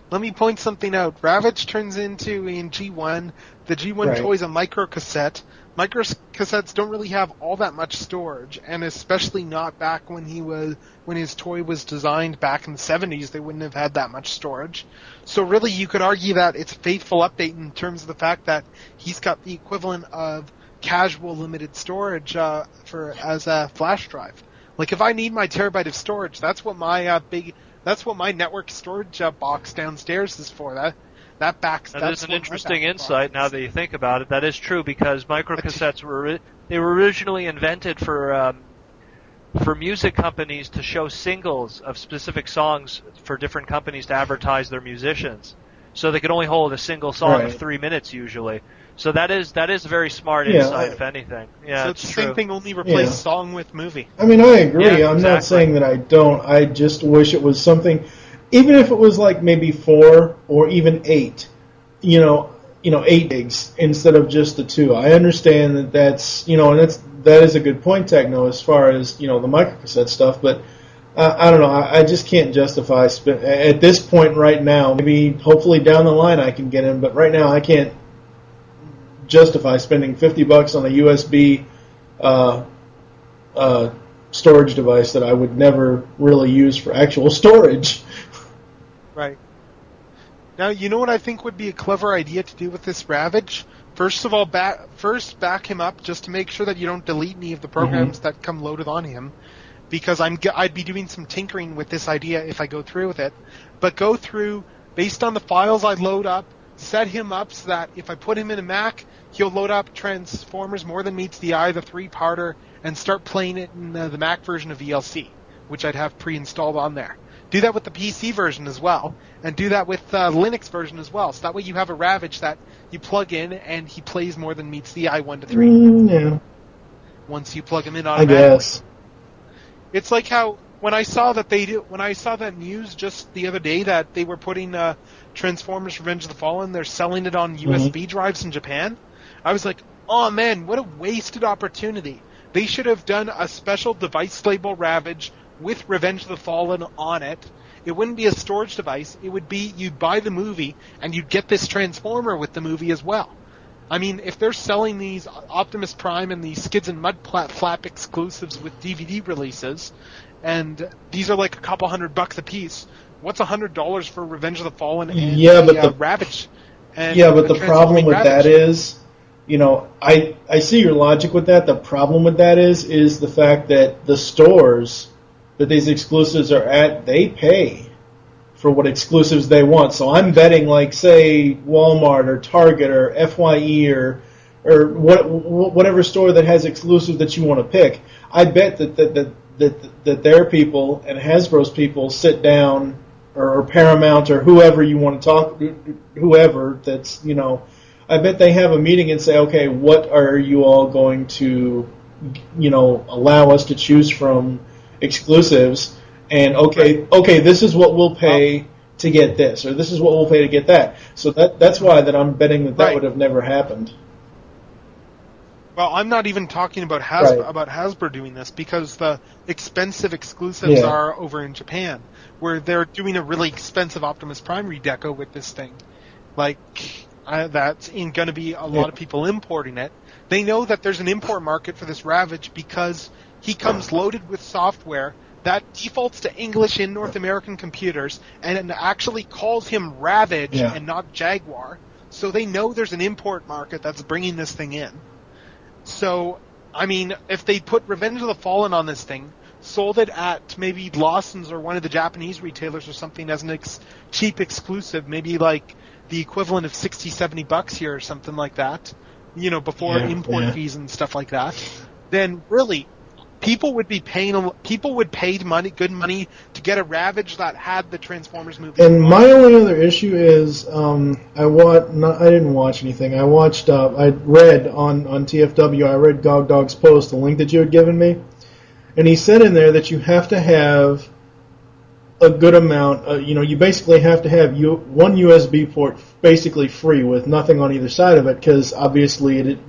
Let me point something out. Ravage turns into, in G1, the G1 toys a microcassette. Microcassettes don't really have all that much storage, and especially not back when his toy was designed back in the 70s, they wouldn't have had that much storage. So really, you could argue that it's a faithful update in terms of the fact that he's got the equivalent of casual limited storage as a flash drive. Like if I need my terabyte of storage, that's what my network storage box downstairs is for. That is an interesting insight now that you think about it. That is true because microcassettes were originally invented for music companies to show singles of specific songs for different companies to advertise their musicians. So they could only hold a single song of 3 minutes usually. So that is a very smart insight, if anything. Yeah, so it's the same thing, only replace song with movie. I mean, I agree. I'm not saying that I don't. I just wish it was something, even if it was like maybe 4 or even 8, 8 gigs instead of just the 2. I understand that and that is a good point, Tekno, as far as the microcassette stuff. But I don't know. I just can't justify at this point right now. Maybe hopefully down the line I can get in, but right now I can't justify spending $50 on a USB storage device that I would never really use for actual storage. Right. Now, you know what I think would be a clever idea to do with this Ravage? First of all, back him up just to make sure that you don't delete any of the programs that come loaded on him, because I'd be doing some tinkering with this idea if I go through with it. But go through, based on the files I load up, set him up so that if I put him in a Mac, he'll load up Transformers More Than Meets the Eye, the 3-parter, and start playing it in the Mac version of VLC, which I'd have pre-installed on there. Do that with the PC version as well, and do that with the Linux version as well. So that way you have a Ravage that you plug in, and he plays More Than Meets the Eye 1 to 3. Yeah. Once you plug him in automatically. I guess. It's like how when I saw that news just the other day that they were putting Transformers Revenge of the Fallen, they're selling it on USB drives in Japan. I was like, oh man, what a wasted opportunity. They should have done a special device label Ravage with Revenge of the Fallen on it. It wouldn't be a storage device. It would be you'd buy the movie and you'd get this Transformer with the movie as well. I mean, if they're selling these Optimus Prime and these Skids and Mud Flap exclusives with DVD releases, and these are like a couple $100 a piece, what's $100 for Revenge of the Fallen and Ravage? But the problem with that is, I see your logic with that. The problem with that is the fact that the stores that these exclusives are at, they pay for what exclusives they want. So I'm betting, like, say, Walmart or Target or FYE or whatever store that has exclusives that you want to pick. I bet that their people and Hasbro's people sit down, or Paramount or whoever you want to talk, whoever that's, I bet they have a meeting and say, okay, what are you all going to, allow us to choose from exclusives? And okay, this is what we'll pay to get this, or this is what we'll pay to get that. So that's why that I'm betting that would have never happened. Well, I'm not even talking about Hasbro doing this, because the expensive exclusives are over in Japan, where they're doing a really expensive Optimus Prime redeco with this thing. Like, that's going to be a lot of people importing it. They know that there's an import market for this Ravage because he comes loaded with software that defaults to English in North American computers and actually calls him Ravage and not Jaguar. So they know there's an import market that's bringing this thing in. So, I mean, if they put Revenge of the Fallen on this thing, sold it at maybe Lawson's or one of the Japanese retailers or something as an cheap exclusive, maybe like the equivalent of $60-$70 here or something like that, you know, before import fees and stuff like that, then really, people would pay good money to get a Ravage that had the Transformers movie. And my only other issue is, I didn't watch anything. I read on TFW. I read Gog Dog's post, the link that you had given me, and he said in there that you have to have a good amount. You basically have to have one USB port basically free with nothing on either side of it, because obviously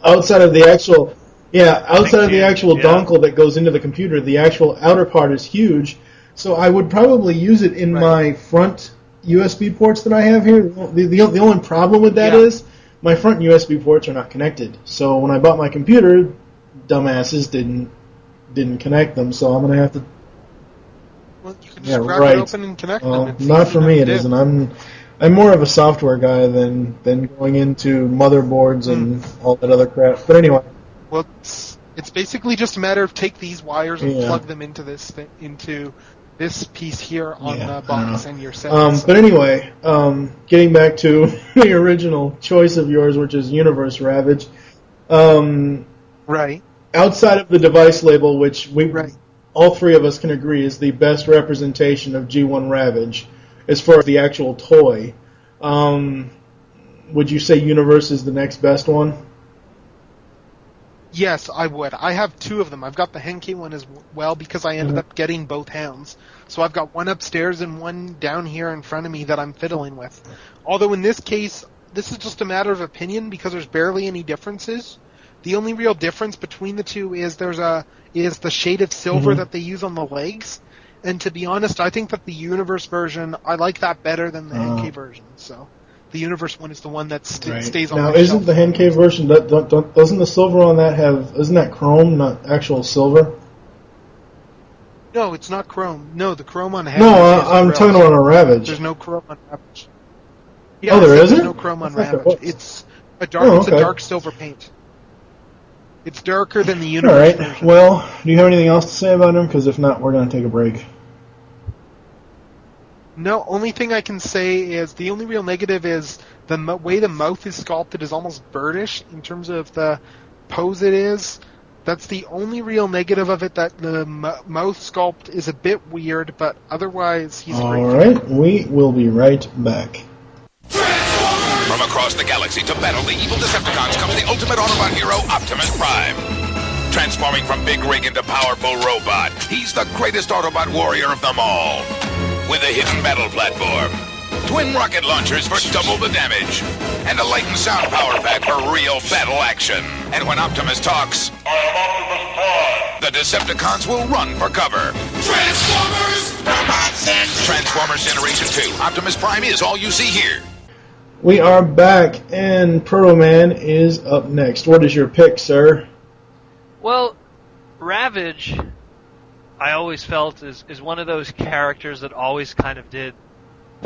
outside of the actual. Yeah, outside of the actual dongle that goes into the computer, the actual outer part is huge. So I would probably use it in my front USB ports that I have here. The only problem with that is my front USB ports are not connected. So when I bought my computer, dumbasses didn't connect them. So I'm going to have to. Well, you can just grab it open and connect them. Not for me, it isn't. I'm more of a software guy than going into motherboards and all that other crap. But anyway. Well, it's basically just a matter of take these wires and plug them into this piece here on the box and you're set. But anyway, getting back to the original choice of yours, which is Universe Ravage. Right. Outside of the device label, which all three of us can agree is the best representation of G1 Ravage, as far as the actual toy, would you say Universe is the next best one? Yes, I would. I have two of them. I've got the Henkei one as well because I ended up getting both hounds. So I've got one upstairs and one down here in front of me that I'm fiddling with. Although in this case, this is just a matter of opinion because there's barely any differences. The only real difference between the two is is the shade of silver that they use on the legs. And to be honest, I think that the Universe version, I like that better than the Henkei version. So the Universe one is the one that stays on now, the isn't shelf. the Henkei version, doesn't the silver on that isn't that chrome, not actual silver? No, it's not chrome. No, the chrome on Henkei I'm talking about a Ravage. There's no chrome on Ravage. Yeah, there isn't? There's no chrome on Ravage. It's a dark silver paint. It's darker than the Universe version. Well, do you have anything else to say about him? Because if not, we're going to take a break. No, only thing I can say is the only real negative is the way the mouth is sculpted is almost birdish in terms of the pose it is. That's the only real negative of it, that the mouth sculpt is a bit weird, but otherwise he's great. All right, we will be right back. From across the galaxy to battle the evil Decepticons comes the ultimate Autobot hero, Optimus Prime. Transforming from big rig into powerful robot, he's the greatest Autobot warrior of them all. With a hidden battle platform, twin rocket launchers for double the damage, and a light and sound power pack for real battle action. And when Optimus talks, I am Optimus Prime. the Decepticons will run for cover. Transformers Generation 2, Optimus Prime is all you see here. We are back, and Protoman is up next. What is your pick, sir? Well, Ravage, I always felt is one of those characters that always kind of did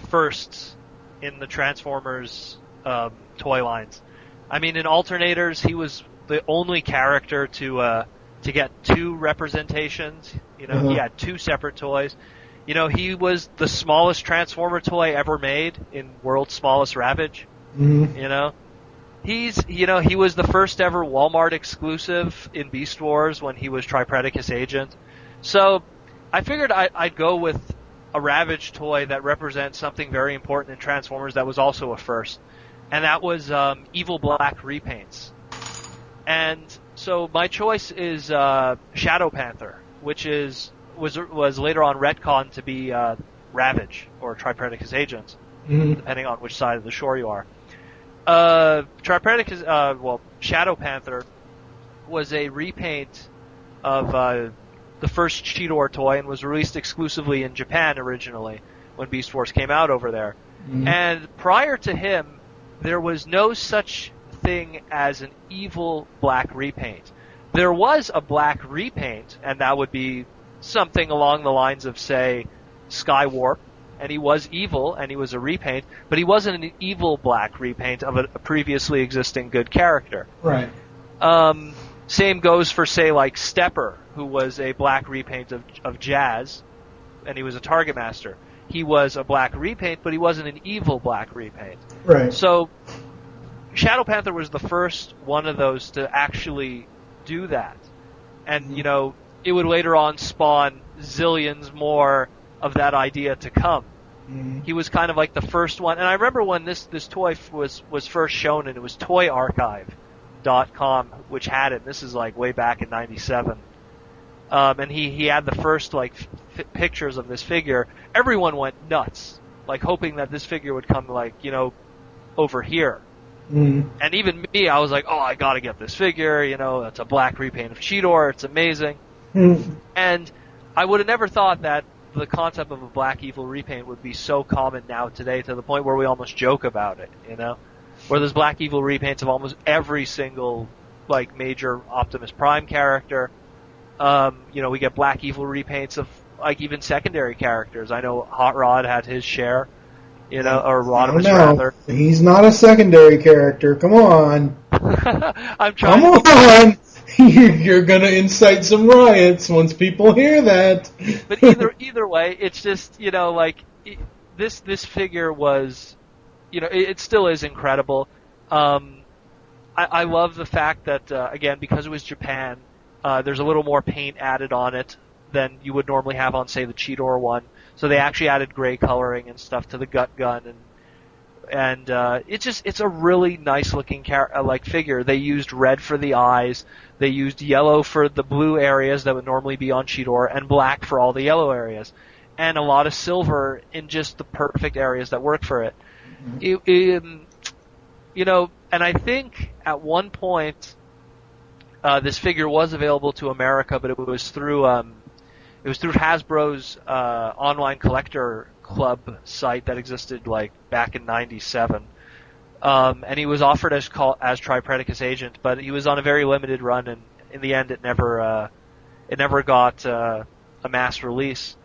firsts in the Transformers toy lines. I mean, in Alternators, he was the only character to get two representations. You know, he had two separate toys. You know, he was the smallest Transformer toy ever made in World's Smallest Ravage. Mm-hmm. You know, he was the first ever Walmart exclusive in Beast Wars when he was Tripredacus Agent. So I figured I'd go with a Ravage toy that represents something very important in Transformers that was also a first, and that was Evil Black repaints. And so my choice is Shadow Panther, which was later on retconned to be Ravage or Tripredacus Agent, depending on which side of the shore you are. Tripredacus, Shadow Panther was a repaint of the first Cheetor toy and was released exclusively in Japan originally when Beast Force came out over there. Mm-hmm. And prior to him, there was no such thing as an evil black repaint. There was a black repaint, and that would be something along the lines of, say, Skywarp, and he was evil, and he was a repaint, but he wasn't an evil black repaint of a previously existing good character. Right. Same goes for, say, like Stepper, who was a black repaint of Jazz, and he was a Target Master. He was a black repaint, but he wasn't an evil black repaint. Right. So, Shadow Panther was the first one of those to actually do that. And, you know, it would later on spawn zillions more of that idea to come. Mm-hmm. He was kind of like the first one. And I remember when this toy was first shown, and it was ToyArchive.com, which had it. This is like way back in 97. And he had the first like pictures of this figure. Everyone went nuts, like hoping that this figure would come like, you know, over here. Mm-hmm. And even me, I was like, oh, I gotta get this figure, you know, it's a black repaint of Cheetor, it's amazing. Mm-hmm. And I would have never thought that the concept of a black evil repaint would be so common now today, to the point where we almost joke about it, you know? Where there's black evil repaints of almost every single, like, major Optimus Prime character. You know, we get black evil repaints of, like, even secondary characters. I know Hot Rod had his share. You know, or Rodimus rather. He's not a secondary character. Come on. I'm trying. Come on. You're gonna incite some riots once people hear that. But either way, it's just, you know, like this figure was, you know, it still is incredible. I love the fact that again, because it was Japan, there's a little more paint added on it than you would normally have on, say, the Cheetor one. So they actually added gray coloring and stuff to the gut gun, and it's a really nice looking figure. They used red for the eyes, they used yellow for the blue areas that would normally be on Cheetor, and black for all the yellow areas, and a lot of silver in just the perfect areas that work for it. You know, and I think at one point this figure was available to America, but it was through Hasbro's online collector club site that existed like back in '97, and he was offered as Tripredacus agent, but he was on a very limited run, and in the end, it never got a mass release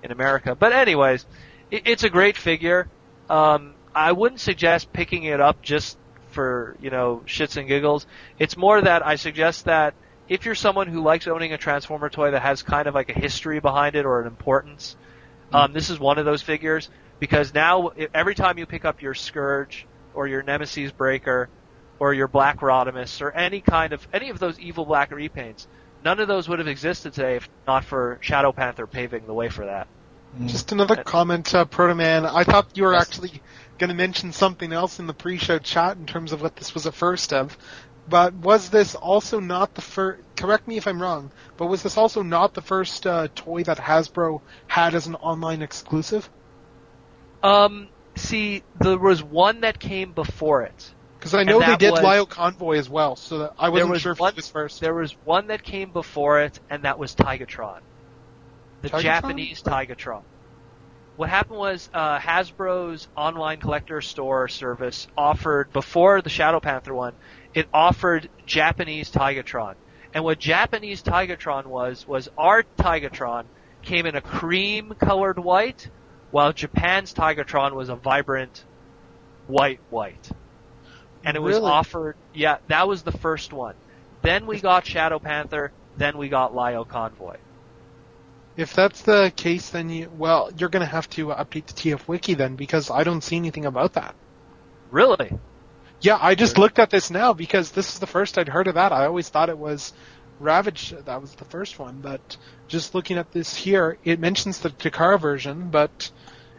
in America. But anyways, it's a great figure. I wouldn't suggest picking it up just for, you know, shits and giggles. It's more that I suggest that if you're someone who likes owning a Transformer toy that has kind of like a history behind it or an importance, this is one of those figures, because now every time you pick up your Scourge or your Nemesis Breaker or your Black Rodimus or any of those evil black repaints, none of those would have existed today if not for Shadow Panther paving the way for that. Just another comment, Protoman. I thought you were actually going to mention something else in the pre-show chat in terms of what this was a first of. But was this also not the first... Correct me if I'm wrong, but was this also not the first toy that Hasbro had as an online exclusive? See, there was one that came before it. Because I know they did Lio Convoy as well, so that I wasn't sure if it was first. There was one that came before it, and that was Tigatron. The Tigatron? Japanese Tigatron. What happened was Hasbro's online collector store service offered, before the Shadow Panther one, it offered Japanese Tigatron. And what Japanese Tigatron was our Tigatron came in a cream-colored white, while Japan's Tigatron was a vibrant white. And it was offered, yeah, that was the first one. Then we got Shadow Panther, then we got Lio Convoy. If that's the case, then you're going to have to update the TF Wiki then, because I don't see anything about that. Really? Yeah, I just looked at this now because this is the first I'd heard of that. I always thought it was Ravage that was the first one, but just looking at this here, it mentions the Takara version, but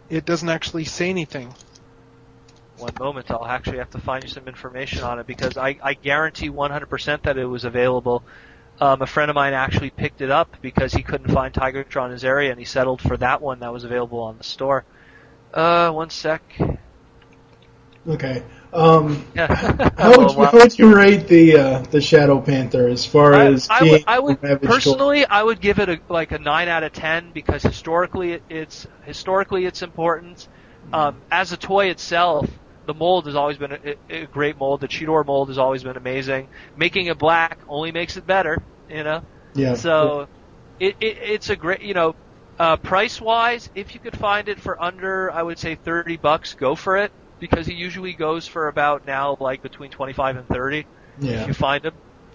it doesn't actually say anything. One moment, I'll actually have to find you some information on it, because I guarantee 100% that it was available. A friend of mine actually picked it up because he couldn't find Tigatron in his area, and he settled for that one that was available on the store. One sec. Okay. How would you rate the Shadow Panther as far as I would personally, I would give it a 9 out of 10 because historically it's important. As a toy itself, the mold has always been a great mold. The Cheetor mold has always been amazing. Making it black only makes it better, you know. Yeah. So it's a great, price wise, if you could find it for under, I would say $30, go for it. Because he usually goes for about now, like between 25 and 30. Yeah. If you find him.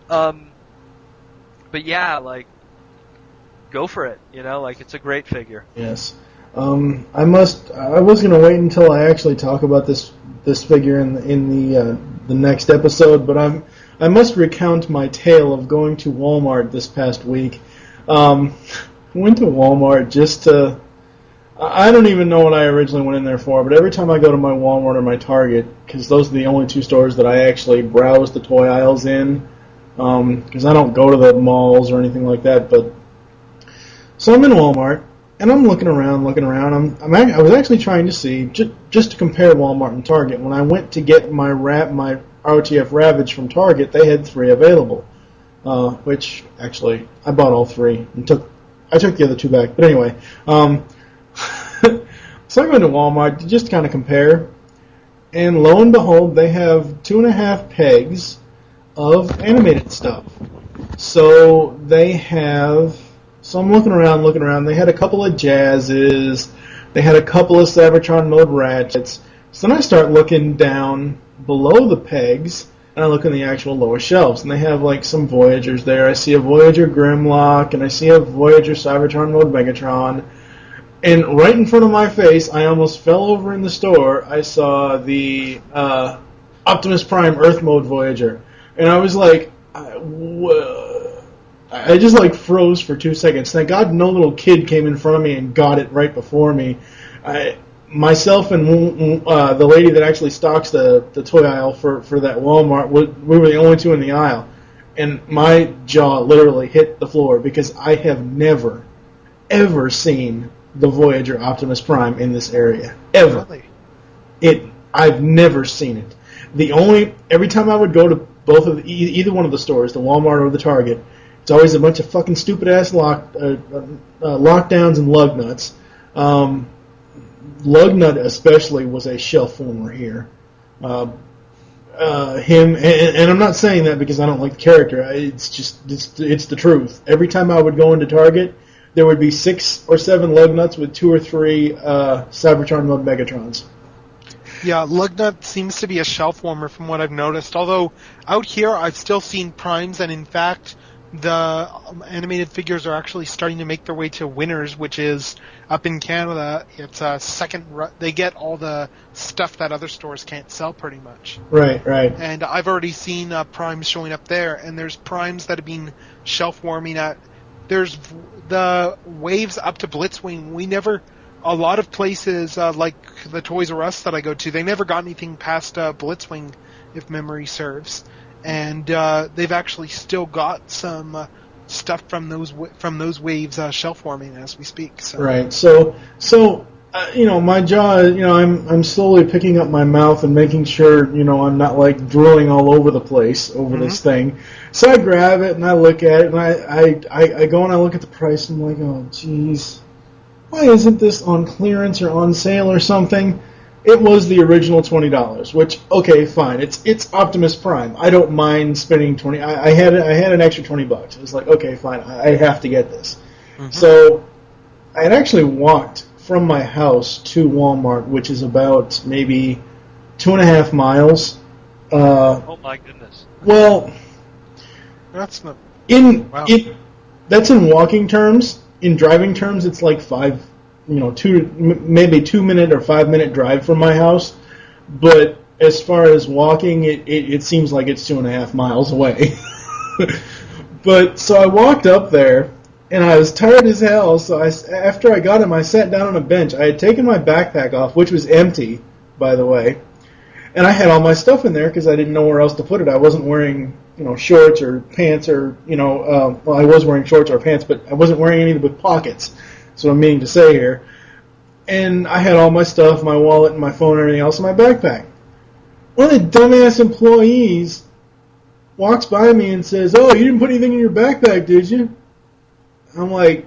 But yeah, like, go for it. It's a great figure. Yes. I was gonna wait until I actually talk about this figure in the next episode, but I must recount my tale of going to Walmart this past week. Went to Walmart just to. I don't even know what I originally went in there for, but every time I go to my Walmart or my Target, because those are the only two stores that I actually browse the toy aisles in, because I don't go to the malls or anything like that. But so I'm in Walmart and I'm looking around. I was actually trying to see just to compare Walmart and Target. When I went to get my ROTF Ravage from Target, they had 3 available, which actually I bought all 3 and I took the other 2 back. But anyway. So I go into Walmart to just kind of compare, and lo and behold, they have 2.5 pegs of animated stuff. So I'm looking around. They had a couple of Jazzes. They had a couple of Cybertron mode Ratchets. So then I start looking down below the pegs, and I look in the actual lower shelves, and they have like some Voyagers there. I see a Voyager Grimlock, and I see a Voyager Cybertron mode Megatron. And right in front of my face, I almost fell over in the store. I saw the Optimus Prime Earth Mode Voyager. And I was like, I just like froze for 2 seconds. Thank God no little kid came in front of me and got it right before me. Myself and the lady that actually stocks the toy aisle for that Walmart, we were the only 2 in the aisle. And my jaw literally hit the floor because I have never, ever seen the Voyager Optimus Prime in this area. Ever. Really? I've never seen it. Every time I would go to both of either one of the stores, the Walmart or the Target, it's always a bunch of fucking stupid ass lockdowns and lug nuts. Lugnut especially was a shelf former here. Him, and I'm not saying that because I don't like the character. It's the truth. Every time I would go into Target, there would be 6 or 7 Lugnuts with 2 or 3 Cybertron mode Megatrons. Yeah, Lugnut seems to be a shelf warmer from what I've noticed. Although out here I've still seen Primes, and in fact the animated figures are actually starting to make their way to Winners, which is up in Canada. It's a they get all the stuff that other stores can't sell pretty much. Right. And I've already seen Primes showing up there, and there's Primes that have been shelf warming at. There's the waves up to Blitzwing. A lot of places, like the Toys R Us that I go to, they never got anything past Blitzwing, if memory serves. And they've actually still got some stuff from those waves shelf warming as we speak. So. Right. So my jaw, I'm slowly picking up my mouth and making sure, I'm not like drooling all over the place over this thing. So I grab it and I look at it and I go and I look at the price and I'm like, oh jeez, why isn't this on clearance or on sale or something? It was the original $20, which, okay, fine. It's Optimus Prime. I don't mind spending $20. I had an extra $20. It was like, okay, fine. I have to get this. Mm-hmm. So I had actually walked from my house to Walmart, which is about maybe 2.5 miles. Oh my goodness. Well, that's not that's in walking terms. In driving terms, it's like maybe 2 minute or 5 minute drive from my house. But as far as walking, it seems like it's 2.5 miles away. But so I walked up there. And I was tired as hell, so after I got him, I sat down on a bench. I had taken my backpack off, which was empty, by the way, and I had all my stuff in there because I didn't know where else to put it. I wasn't wearing, shorts or pants or, well, I was wearing shorts or pants, but I wasn't wearing anything with pockets. That's what I'm meaning to say here. And I had all my stuff, my wallet and my phone and everything else in my backpack. one of the dumbass employees walks by me and says, "Oh, you didn't put anything in your backpack, did you?" I'm like,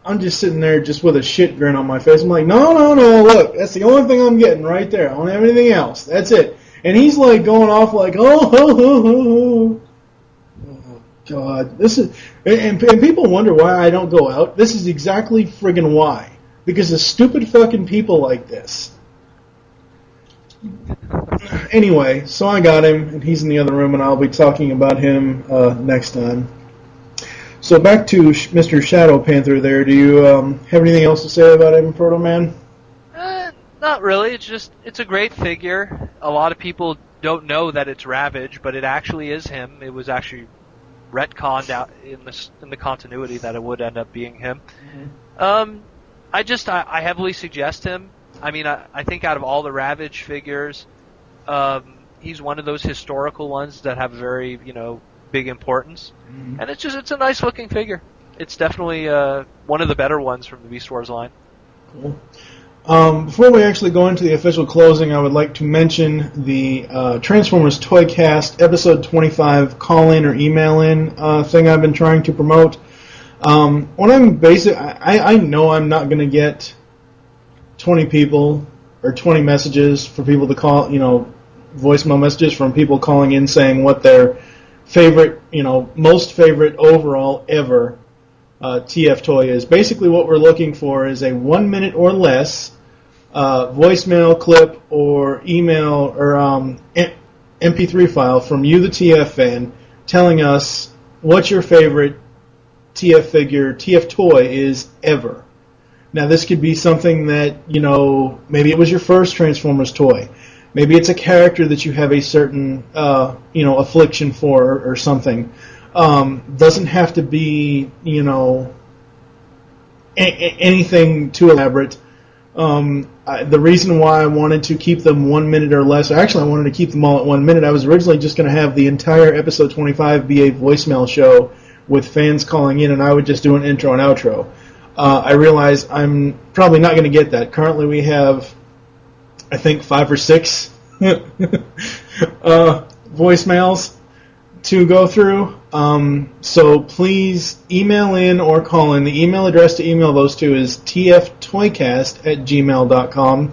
I'm just sitting there just with a shit grin on my face. I'm like, no, look, that's the only thing I'm getting right there. I don't have anything else. That's it. And he's like going off like, oh God. This is, and people wonder why I don't go out. This is exactly friggin' why. Because of stupid fucking people like this. Anyway, so I got him, and he's in the other room, and I'll be talking about him next time. So back to Mr. Shadow Panther there. Do you have anything else to say about him, Protoman? Not really. It's a great figure. A lot of people don't know that it's Ravage, but it actually is him. It was actually retconned out in the continuity that it would end up being him. Mm-hmm. I heavily suggest him. I mean, I think out of all the Ravage figures, he's one of those historical ones that have very, big importance. Mm-hmm. And it's a nice looking figure. It's definitely one of the better ones from the Beast Wars line. Cool. Before we actually go into the official closing, I would like to mention the Transformers ToyCast episode 25 call-in or email-in thing I've been trying to promote. When I know I'm not going to get 20 people or 20 messages for people to call, voicemail messages from people calling in saying what their favorite, most favorite overall ever TF toy is. Basically what we're looking for is a 1 minute or less voicemail clip or email or MP3 file from you, the TF fan, telling us what your favorite TF figure, TF toy is ever. Now this could be something that, maybe it was your first Transformers toy. Maybe it's a character that you have a certain, affliction for or something. Doesn't have to be, anything too elaborate. The reason why I wanted to keep them 1 minute or less, actually I wanted to keep them all at 1 minute. I was originally just going to have the entire episode 25 be a voicemail show with fans calling in, and I would just do an intro and outro. I realize I'm probably not going to get that. Currently we have, I think, 5 or 6 voicemails to go through. So please email in or call in. The email address to email those to is tftoycast@gmail.com.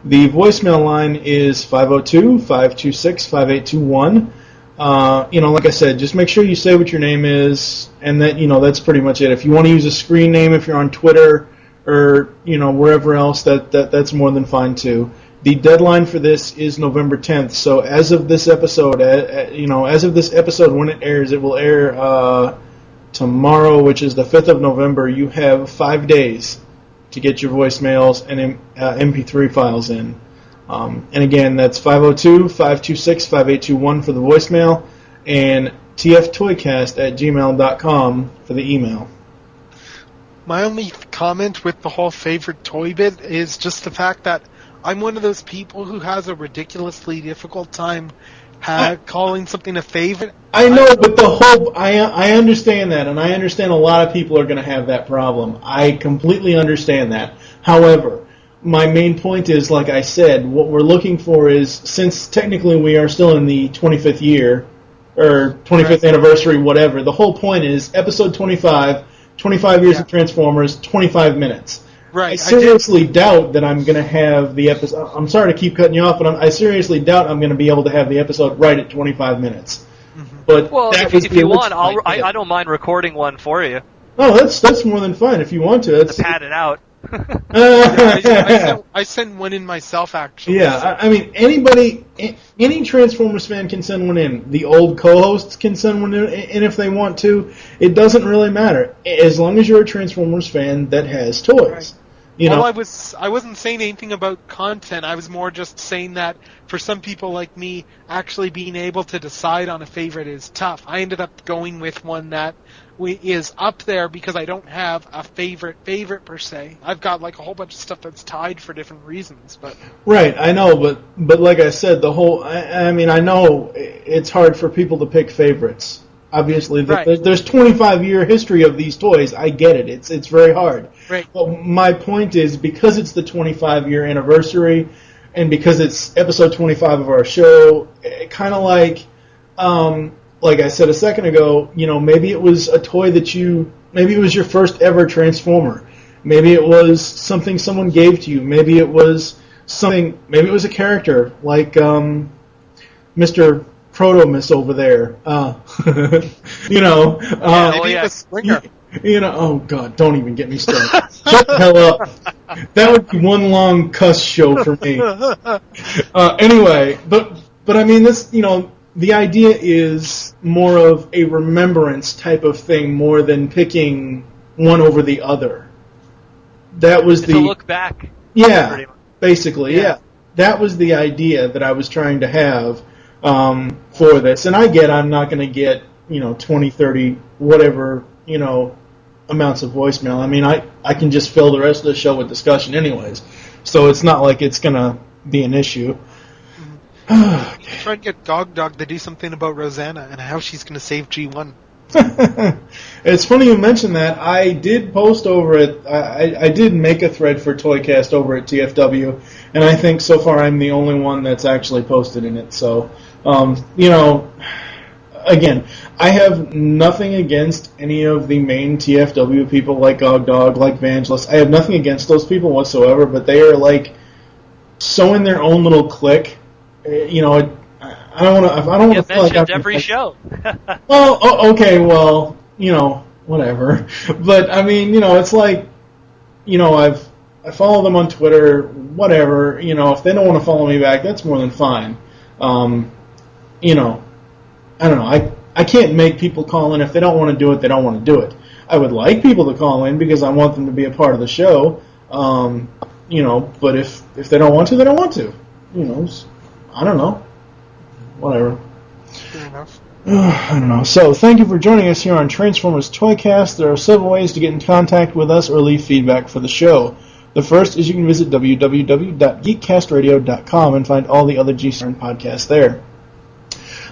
The voicemail line is 502-526-5821. Like I said, just make sure you say what your name is, and that, that's pretty much it. If you want to use a screen name, if you're on Twitter or, wherever else, that's more than fine too. The deadline for this is November 10th, so as of this episode, when it airs, it will air tomorrow, which is the 5th of November. You have 5 days to get your voicemails and MP3 files in. And again, that's 502-526-5821 for the voicemail, and tftoycast@gmail.com for the email. My only comment with the whole favorite toy bit is just the fact that I'm one of those people who has a ridiculously difficult time calling something a favorite. I know, but I understand that, and I understand a lot of people are going to have that problem. I completely understand that. However, my main point is, like I said, what we're looking for is, since technically we are still in the 25th year, or 25th anniversary, whatever, the whole point is episode 25 years of Transformers, 25 minutes. Right. I seriously doubt that I'm going to have the episode. I'm sorry to keep cutting you off, but I seriously doubt I'm going to be able to have the episode right at 25 minutes. Mm-hmm. But if you want, I don't mind recording one for you. Oh, that's more than fine if you want to. To pad it out. I sent one in myself, actually. Yeah, I mean, any Transformers fan can send one in. The old co-hosts can send one in if they want to. It doesn't really matter, as long as you're a Transformers fan that has toys. Right. I wasn't saying anything about content. I was more just saying that for some people like me, actually being able to decide on a favorite is tough. I ended up going with one that is up there because I don't have a favorite per se. I've got like a whole bunch of stuff that's tied for different reasons. But right, I know, but like I said, I know it's hard for people to pick favorites. Obviously, there's 25-year history of these toys. I get it. It's very hard. Right. But my point is, because it's the 25-year anniversary, and because it's episode 25 of our show, kind of like I said a second ago, maybe it was a toy maybe it was your first ever Transformer. Maybe it was something someone gave to you. Maybe it was maybe it was a character like Mr. Protomus over there. Maybe it was Springer. Oh God, don't even get me started. Shut the hell up. That would be one long cuss show for me. Anyway, but I mean, this, the idea is more of a remembrance type of thing more than picking one over the other. That was to look back. Yeah, basically, yeah. That was the idea that I was trying to have for this. And I'm not going to get, 20, 30, whatever, amounts of voicemail. I mean, I can just fill the rest of the show with discussion anyways. So it's not like it's going to be an issue. Try and get Dog to do something about Rosanna and how she's going to save G1. It's funny you mentioned that. I did post over it. I did make a thread for ToyCast over at TFW, and I think so far I'm the only one that's actually posted in it. So, again, I have nothing against any of the main TFW people like Gogdog, like Vangelis. I have nothing against those people whatsoever, but they are so in their own little clique. I don't want to. I don't want to feel like every show. Well, okay, well, whatever. But I mean, it's like, I follow them on Twitter, whatever. If they don't want to follow me back, that's more than fine. I don't know. I can't make people call in. If they don't want to do it, they don't want to do it. I would like people to call in because I want them to be a part of the show. But if they don't want to, they don't want to. I don't know. Whatever. Fair enough. I don't know. So, thank you for joining us here on Transformers ToyCast. There are several ways to get in contact with us or leave feedback for the show. The first is you can visit www.geekcastradio.com and find all the other GCRN podcasts there.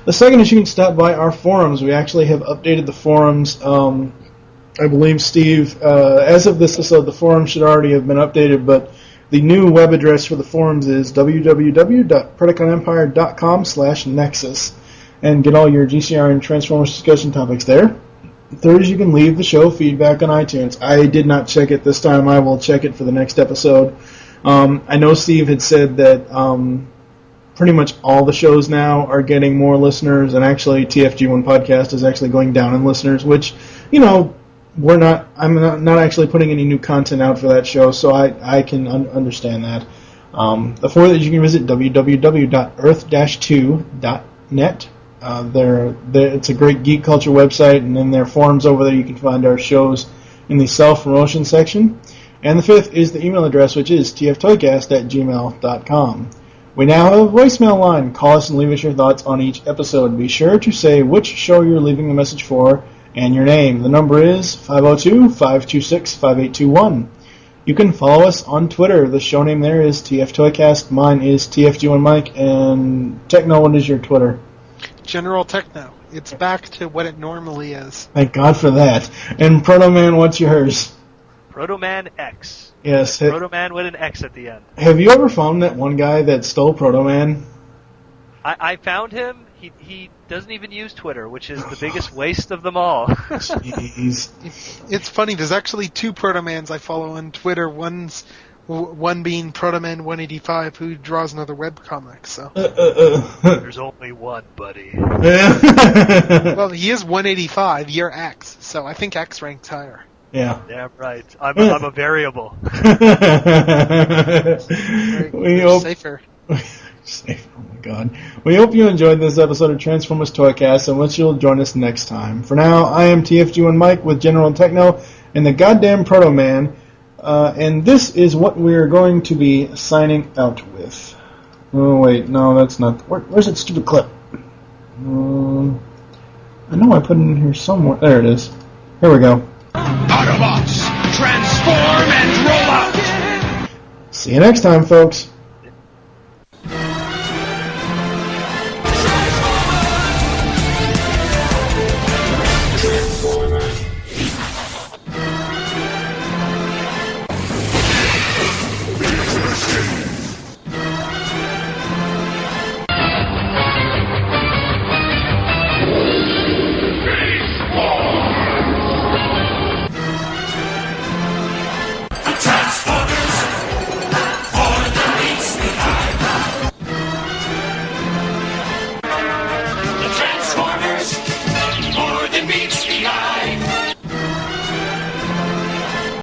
The second is you can stop by our forums. We actually have updated the forums. I believe, Steve, as of this episode, the forums should already have been updated, but the new web address for the forums is www.PredaconEmpire.com/Nexus, and get all your GCRN Transformers discussion topics there. Third is you can leave the show feedback on iTunes. I did not check it this time. I will check it for the next episode. I know Steve had said that pretty much all the shows now are getting more listeners, and actually TFG1 Podcast is actually going down in listeners, which, I'm not actually putting any new content out for that show, so I can understand that. The fourth is you can visit www.earth-2.net. It's a great geek culture website, and in their forums over there you can find our shows in the self-promotion section. And the fifth is the email address, which is tftoycast@gmail.com. We now have a voicemail line. Call us and leave us your thoughts on each episode. Be sure to say which show you're leaving a message for and your name. The number is 502-526-5821. You can follow us on Twitter. The show name there is TFToycast. Mine is TFG1Mike. And Techno, what is your Twitter? GeneralTekno. It's back to what it normally is. Thank God for that. And Protoman, what's yours? Protoman X. Yes. Protoman with an X at the end. Have you ever found that one guy that stole Protoman? I found him. He doesn't even use Twitter, which is the biggest waste of them all. Jeez. It's funny. There's actually two Protomans I follow on Twitter. One being Protoman 185, who draws another webcomic. So there's only one, buddy. Well, he is 185. You're X, so I think X ranks higher. Yeah. Damn right. I'm a variable. Safer. Safe. Oh my God. We hope you enjoyed this episode of Transformers ToyCast, and wish you'll join us next time. For now, I am TFG1Mike with GeneralTekno and the Goddamn Protoman, and this is what we're going to be signing out with. Oh wait, no, that's not. Where's that stupid clip? I know I put it in here somewhere. There it is. Here we go. Autobots, transform and roll out! See you next time, folks.